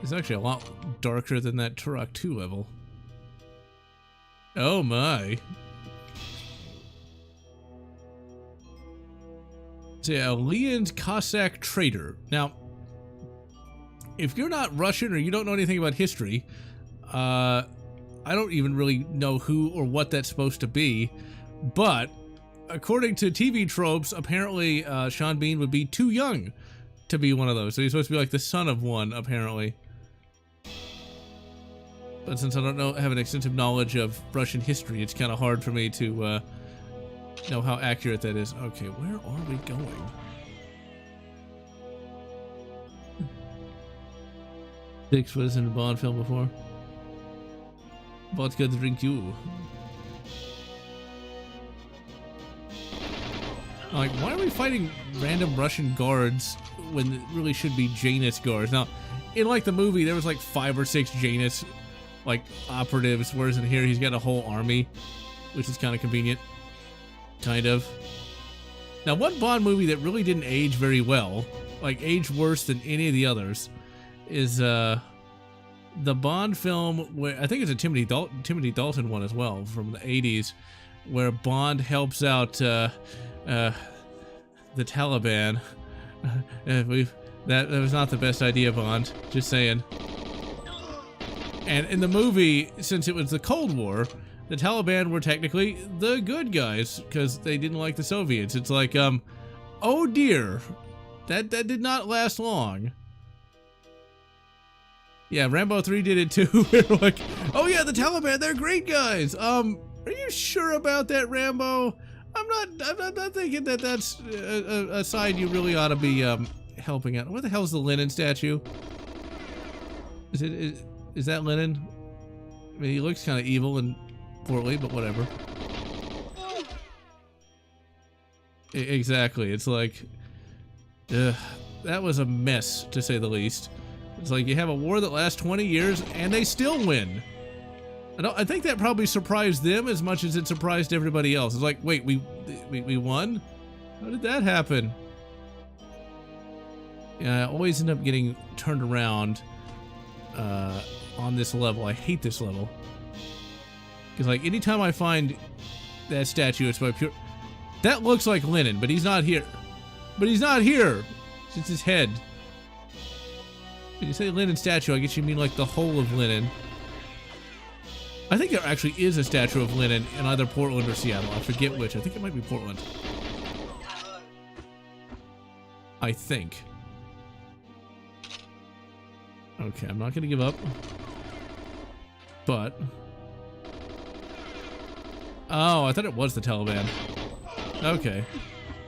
It's actually a lot darker than that Turok 2 level. Oh my. So yeah, Leon's Cossack Trader. Now, if you're not Russian or you don't know anything about history, I don't even really know who or what that's supposed to be, but according to TV tropes, apparently Sean Bean would be too young to be one of those. So he's supposed to be like the son of one, apparently. But since I don't have an extensive knowledge of Russian history, it's kind of hard for me to know how accurate that is. Okay, where are we going? Six was in a Bond film before. Vodka drink you. Like, why are we fighting random Russian guards when it really should be Janus guards? Now, in like the movie, there was like 5 or 6 Janus like operatives, whereas in here he's got a whole army, which is kind of convenient. Kind of. Now, one Bond movie that really didn't age very well, like aged worse than any of the others, is the Bond film where I think it's a Timothy Dalton one as well from the 80s, where Bond helps out the Taliban. That was not the best idea, Bond. Just saying. And in the movie, since it was the Cold War, the Taliban were technically the good guys because they didn't like the Soviets. It's like, oh dear, that did not last long. Yeah, Rambo 3 did it too. We're like, oh yeah, the Taliban, they're great guys. Are you sure about that, Rambo? I'm not thinking that that's a side you really ought to be helping out. What the hell is the Lenin statue? Is that Lenin? I mean, he looks kind of evil and portly, but whatever. Exactly. It's like, that was a mess, to say the least. It's like you have a war that lasts 20 years and they still win. I think that probably surprised them as much as it surprised everybody else. It's like, wait, we won? How did that happen? Yeah, I always end up getting turned around on this level. I hate this level. Because, like, anytime I find that statue, it's by pure... That looks like Lenin, but he's not here. But he's not here! It's just his head. When you say Lenin statue, I guess you mean, like, the whole of Lenin. I think there actually is a statue of Lenin in either Portland or Seattle. I forget which. I think it might be Portland. I think. Okay, I'm not going to give up. But... Oh, I thought it was the Taliban. Okay.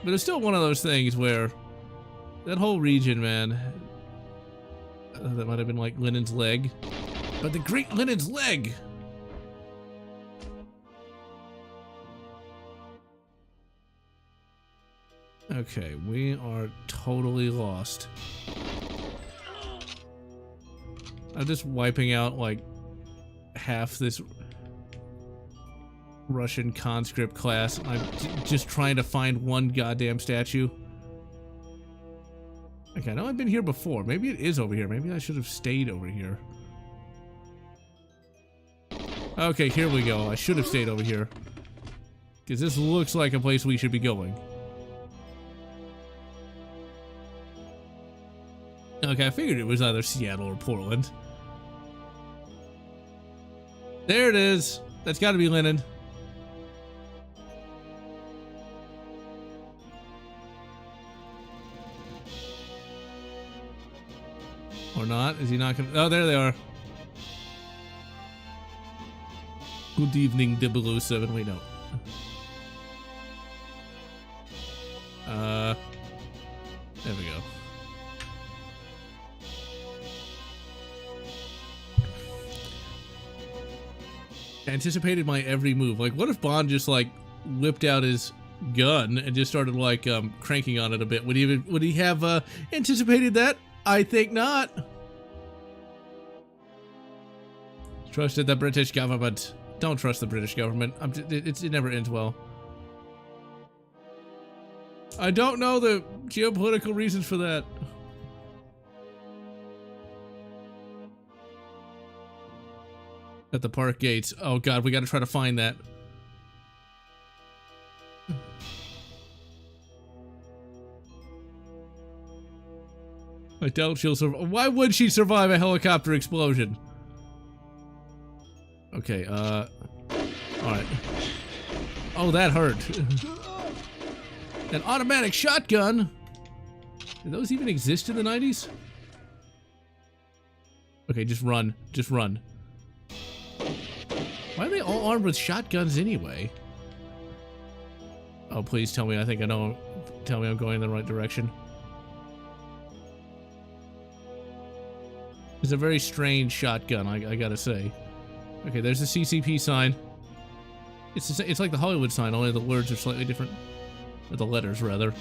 But it's still one of those things where... That whole region, man... that might have been like Lenin's leg. But the great Lenin's leg! Okay, we are totally lost. I'm just wiping out like half this Russian conscript class. I'm just trying to find one goddamn statue. Okay, I know I've been here before. Maybe it is over here. Maybe I should have stayed over here. Okay, here we go. I should have stayed over here. Because this looks like a place we should be going. Okay, I figured it was either Seattle or Portland. There it is. That's got to be Lenin. Or not? Is he not gonna... Oh, there they are. Good evening, 007. Wait, no. There we go. Anticipated my every move. Like, what if Bond just like whipped out his gun and just started like cranking on it a bit? Would he have anticipated that? I think not. Trusted the British government. Don't trust the British government. It never ends well. I don't know the geopolitical reasons for that. At the park gates. Oh god, we gotta try to find that. I doubt she'll survive. Why would she survive a helicopter explosion? Okay, alright. Oh, that hurt. An automatic shotgun? Did those even exist in the 90s? Okay, just run. Just run. Why are they all armed with shotguns anyway? Oh, please tell me I think I know. Tell me I'm going in the right direction. It's a very strange shotgun, I gotta say. Okay, there's the CCP sign. It's like the Hollywood sign, only the words are slightly different. Or the letters, rather.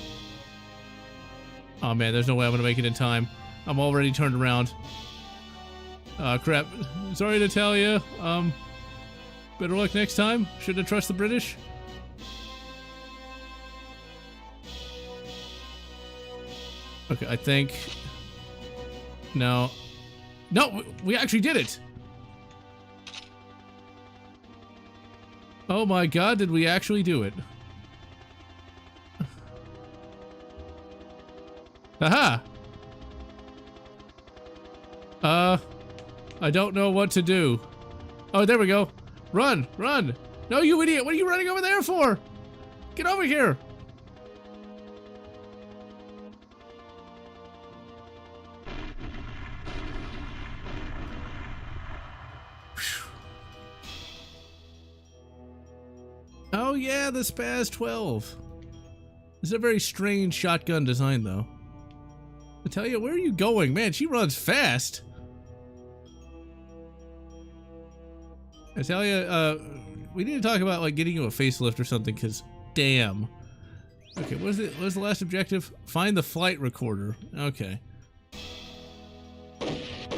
Oh man, there's no way I'm gonna make it in time. I'm already turned around. Crap. Sorry to tell you. Better luck next time. Shouldn't trust the British. Okay, I think... No. No, we actually did it! Oh my god, did we actually do it? Haha! I don't know what to do. Oh, there we go. Run! Run! No, you idiot! What are you running over there for? Get over here! Oh yeah, the Spaz 12. This is a very strange shotgun design, though. I tell you, where are you going? Man, she runs fast. I tell you, we need to talk about like getting you a facelift or something, because damn. Okay, what is the last objective? Find the flight recorder. Okay.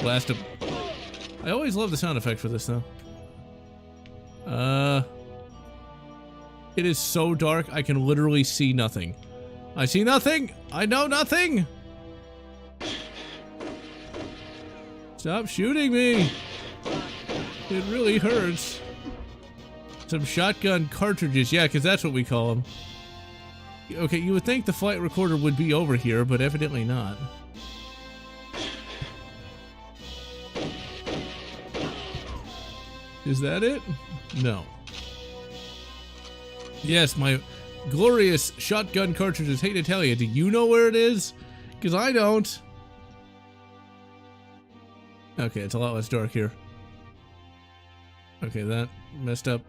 Blast him. I always love the sound effect for this, though. It is so dark, I can literally see nothing. I see nothing! I know nothing! Stop shooting me! It really hurts. Some shotgun cartridges, yeah, because that's what we call them. Okay, you would think the flight recorder would be over here, but evidently not. Is that it? No. Yes, my glorious shotgun cartridges. Hate to tell you, do you know where it is? Because I don't. Okay, it's a lot less dark here. Okay, that messed up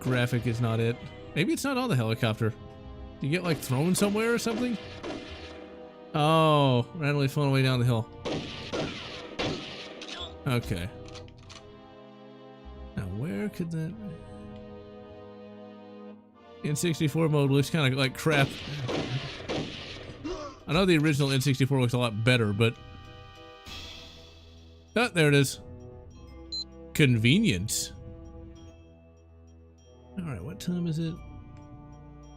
graphic is not it. Maybe it's not on the helicopter. Do you get like thrown somewhere or something? Oh, randomly flown away down the hill. Okay. Now where could that... N64 mode looks kind of like crap. I know the original N64 looks a lot better, but... Oh, there it is. Convenience. Alright, what time is it?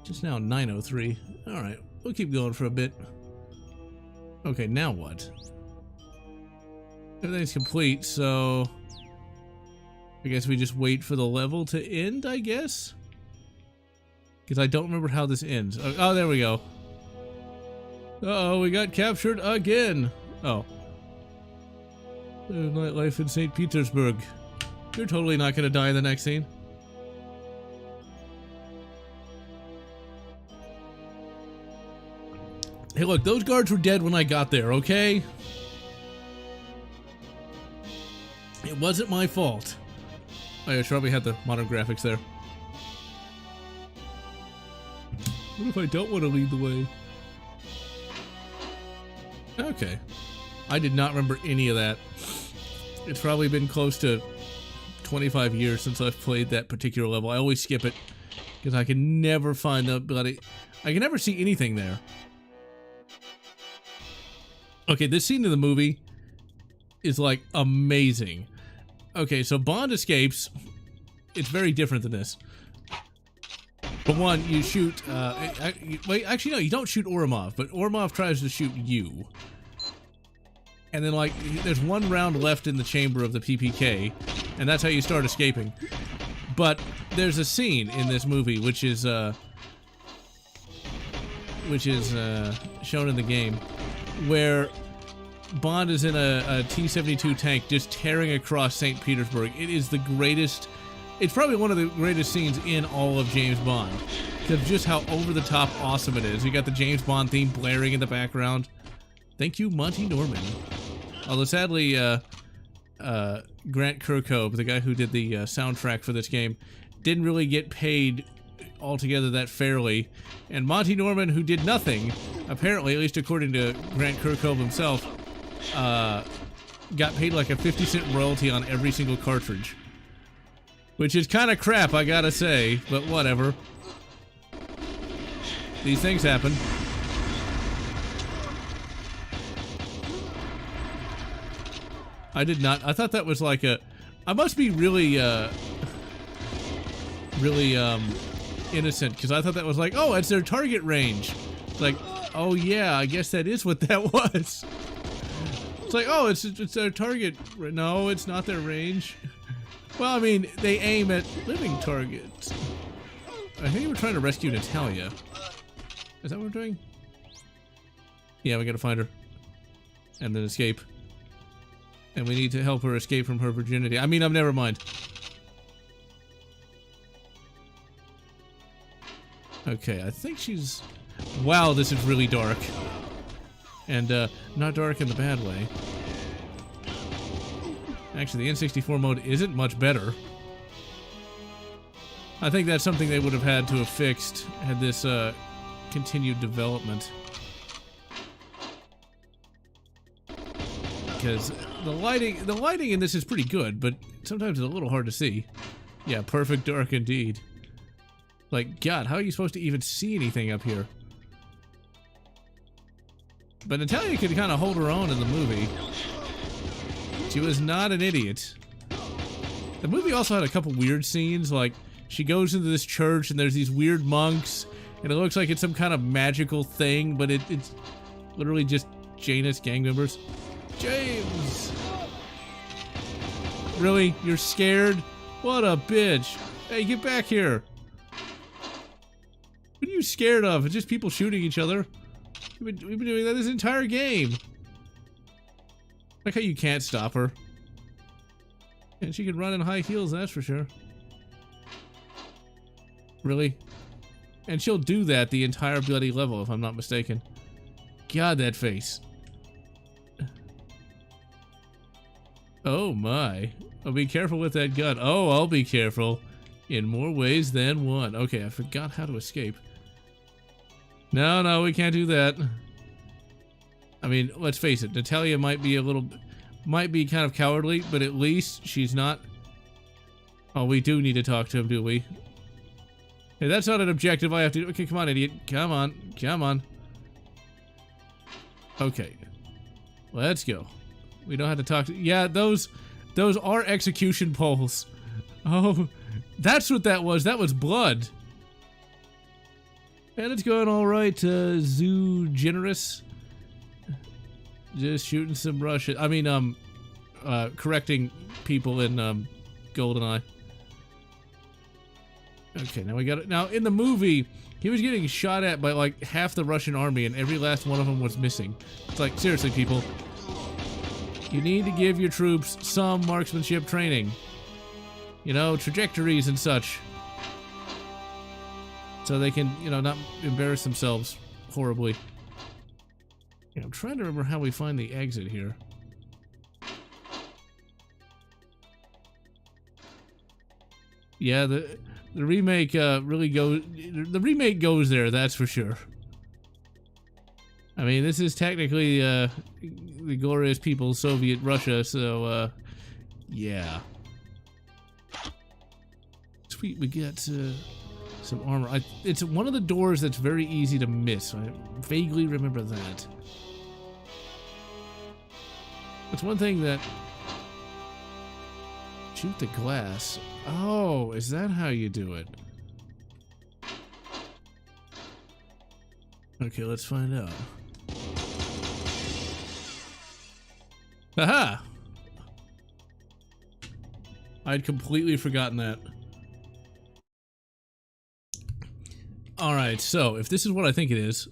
Just now 9:03. Alright, we'll keep going for a bit. Okay, now what? Everything's complete, so... I guess we just wait for the level to end, I guess? Because I don't remember how this ends. Oh, there we go. Uh-oh, we got captured again. Oh. Nightlife in St. Petersburg. You're totally not going to die in the next scene. Hey, look, those guards were dead when I got there, okay? It wasn't my fault. Oh, yeah, sure, we had the modern graphics there. What if I don't want to lead the way? Okay. I did not remember any of that. It's probably been close to 25 years since I've played that particular level. I always skip it because I can never find the bloody... I can never see anything there. Okay, this scene in the movie is like amazing. Okay, so Bond escapes. It's very different than this. But one, you shoot, wait, actually no, you don't shoot Oromov, but Oromov tries to shoot you. And then like, there's one round left in the chamber of the PPK, and that's how you start escaping. But there's a scene in this movie which is shown in the game where Bond is in a T-72 tank just tearing across St. Petersburg. It is the greatest. It's probably one of the greatest scenes in all of James Bond. Because just how over-the-top awesome it is. You got the James Bond theme blaring in the background. Thank you, Monty Norman. Although sadly, Grant Kirkhope, the guy who did the soundtrack for this game, didn't really get paid altogether that fairly. And Monty Norman, who did nothing, apparently, at least according to Grant Kirkhope himself, got paid like a 50-cent royalty on every single cartridge. Which is kind of crap, I gotta say, but whatever. These things happen. I did not. I thought that was like a. I must be really innocent, because I thought that was like, oh, it's their target range. Like, oh yeah, I guess that is what that was. It's like, oh, it's their target. No, it's not their range. Well, I mean, they aim at living targets. I think we're trying to rescue Natalia. Is that what we're doing? Yeah, we gotta find her. And then escape. And we need to help her escape from her virginity. I mean, never mind. Okay, I think she's... Wow, this is really dark. And, not dark in the bad way. Actually, the N64 mode isn't much better. I think that's something they would have had to have fixed had this, continued development. Because the lighting in this is pretty good, but sometimes it's a little hard to see. Yeah, perfect dark indeed. Like, God, how are you supposed to even see anything up here? But Natalia could kind of hold her own in the movie. She was not an idiot. The movie also had a couple weird scenes, like she goes into this church and there's these weird monks, and it looks like it's some kind of magical thing, but it's literally just Janus gang members. James! Really? You're scared? What a bitch. Hey, get back here. What are you scared of? It's just people shooting each other. We've been doing that this entire game. Like how you can't stop her. And she can run in high heels, that's for sure. Really? And she'll do that the entire bloody level, if I'm not mistaken. God, that face. Oh my. Oh, be careful with that gun. Oh, I'll be careful. In more ways than one. Okay, I forgot how to escape. No, we can't do that. I mean, let's face it, Natalia might be kind of cowardly, but at least she's not. Oh, we do need to talk to him, do we? Hey, that's not an objective I have to do. Okay, come on, idiot. Come on. Okay. Let's go. We don't have to talk to... Yeah, those are execution poles. Oh, that's what that was. That was blood. And it's going all right, Zoo Generous. Just shooting some Russian... I mean, correcting people in, GoldenEye. Okay, now we got it. Now, in the movie, he was getting shot at by, like, half the Russian army, and every last one of them was missing. It's like, seriously, people. You need to give your troops some marksmanship training. You know, trajectories and such. So they can, you know, not embarrass themselves horribly. Yeah, I'm trying to remember how we find the exit here. Yeah, the remake really goes... The remake goes there, that's for sure. I mean, this is technically the glorious people of Soviet Russia, so, yeah. Sweet, we got some armor. It's one of the doors that's very easy to miss. I vaguely remember that. It's one thing that... Shoot the glass. Oh, is that how you do it? Okay, let's find out. Aha! I'd completely forgotten that. Alright, so if this is what I think it is...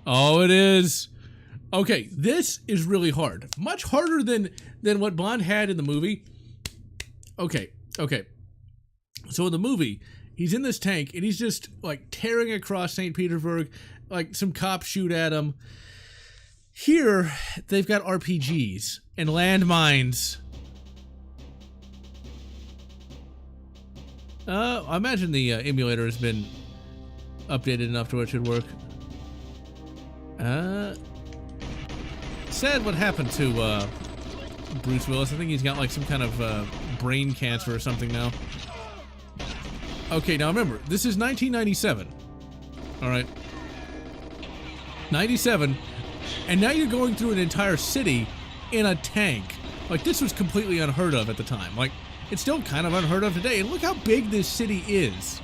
Oh, it is! Okay, this is really hard. Much harder than what Bond had in the movie. Okay. So in the movie, he's in this tank, and he's just, like, tearing across St. Petersburg. Like, some cops shoot at him. Here, they've got RPGs and landmines. I imagine the emulator has been updated enough to where it should work. Sad what happened to Bruce Willis. I think he's got like some kind of brain cancer or something now. Okay, now remember, this is 1997. Alright. 97. And now you're going through an entire city in a tank. Like, this was completely unheard of at the time. Like, it's still kind of unheard of today. And look how big this city is.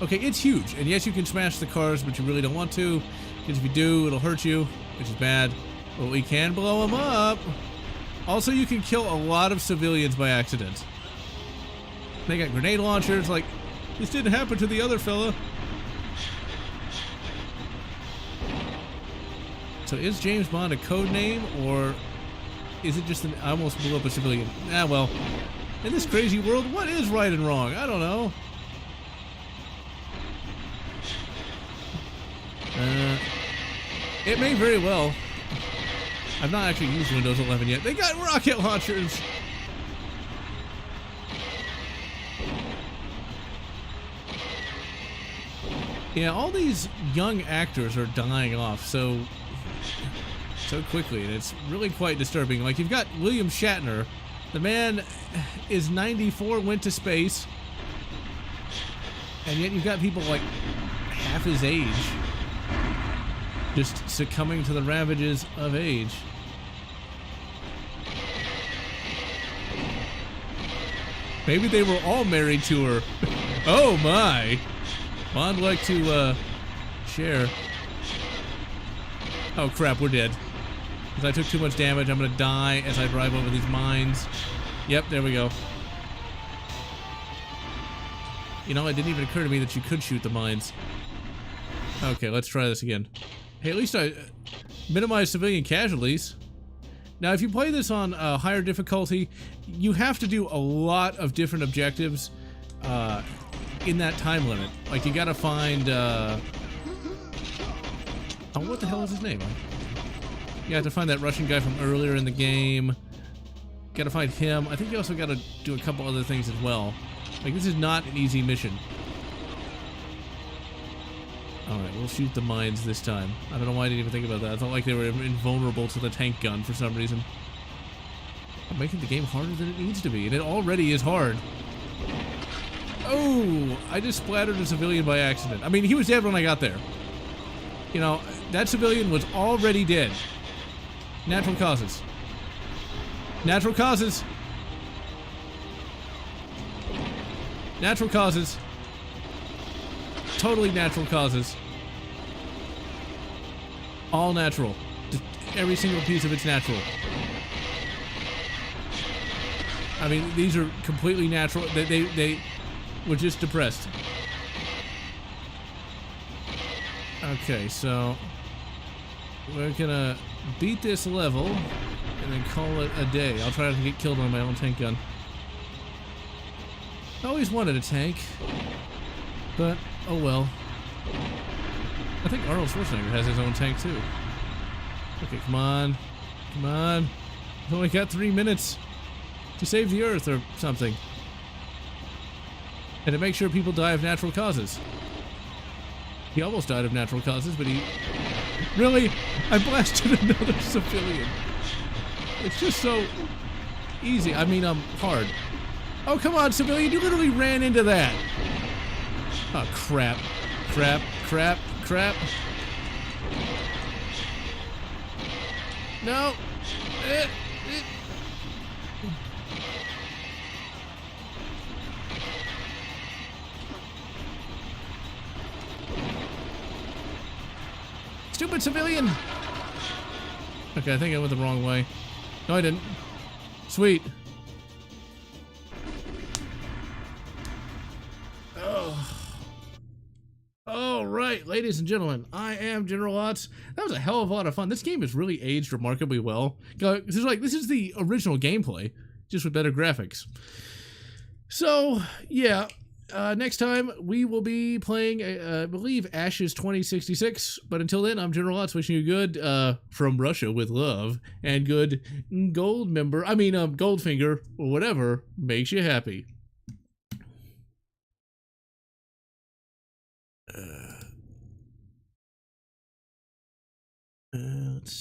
Okay, it's huge. And yes, you can smash the cars, but you really don't want to. Because if you do, it'll hurt you, which is bad. But we can blow them up. Also, you can kill a lot of civilians by accident. They got grenade launchers. Like, this didn't happen to the other fella. So is James Bond a code name, or is it just I almost blew up a civilian? Ah, well, in this crazy world, what is right and wrong? I don't know. It may very well. I've not actually used Windows 11 yet. They got rocket launchers. Yeah, all these young actors are dying off so quickly, and it's really quite disturbing. Like, you've got William Shatner. The man is 94, went to space, and yet you've got people like half his age just succumbing to the ravages of age. Maybe they were all married to her. Oh my! Bond like to share. Oh crap, we're dead. Because I took too much damage, I'm gonna die as I drive over these mines. Yep, there we go. You know, it didn't even occur to me that you could shoot the mines. Okay, let's try this again. Hey, at least I minimized civilian casualties. Now, if you play this on higher difficulty, you have to do a lot of different objectives in that time limit. Like, you gotta find... Oh, what the hell is his name? You have to find that Russian guy from earlier in the game. Gotta find him. I think you also gotta do a couple other things as well. Like, this is not an easy mission. Alright, we'll shoot the mines this time. I don't know why I didn't even think about that. I thought like they were invulnerable to the tank gun for some reason. I'm making the game harder than it needs to be, and it already is hard. Oh, I just splattered a civilian by accident. I mean, he was dead when I got there. You know, that civilian was already dead. Natural causes. Natural causes. Natural causes. Totally natural causes. All natural. Just every single piece of it's natural. I mean, these are completely natural. They were just depressed. Okay, so we're gonna beat this level and then call it a day. I'll try to get killed on my own tank gun. I always wanted a tank, but oh well. I think Arnold Schwarzenegger has his own tank too. Okay, come on. Come on. We've only got 3 minutes to save the Earth or something. And to make sure people die of natural causes. He almost died of natural causes, but he... Really? I blasted another civilian. It's just so easy. I mean, hard. Oh, come on, civilian. You literally ran into that. Oh, crap. Crap, crap, crap. No. Stupid civilian! Okay, I think I went the wrong way. No, I didn't. Sweet. right, ladies and gentlemen, I am General Lotz. That was a hell of a lot of fun. This game has really aged remarkably well. This is the original gameplay, just with better graphics. So, yeah, next time we will be playing, I believe, Ashes 2066. But until then, I'm General Lotz wishing you good from Russia with love and good Goldfinger or whatever makes you happy. Let's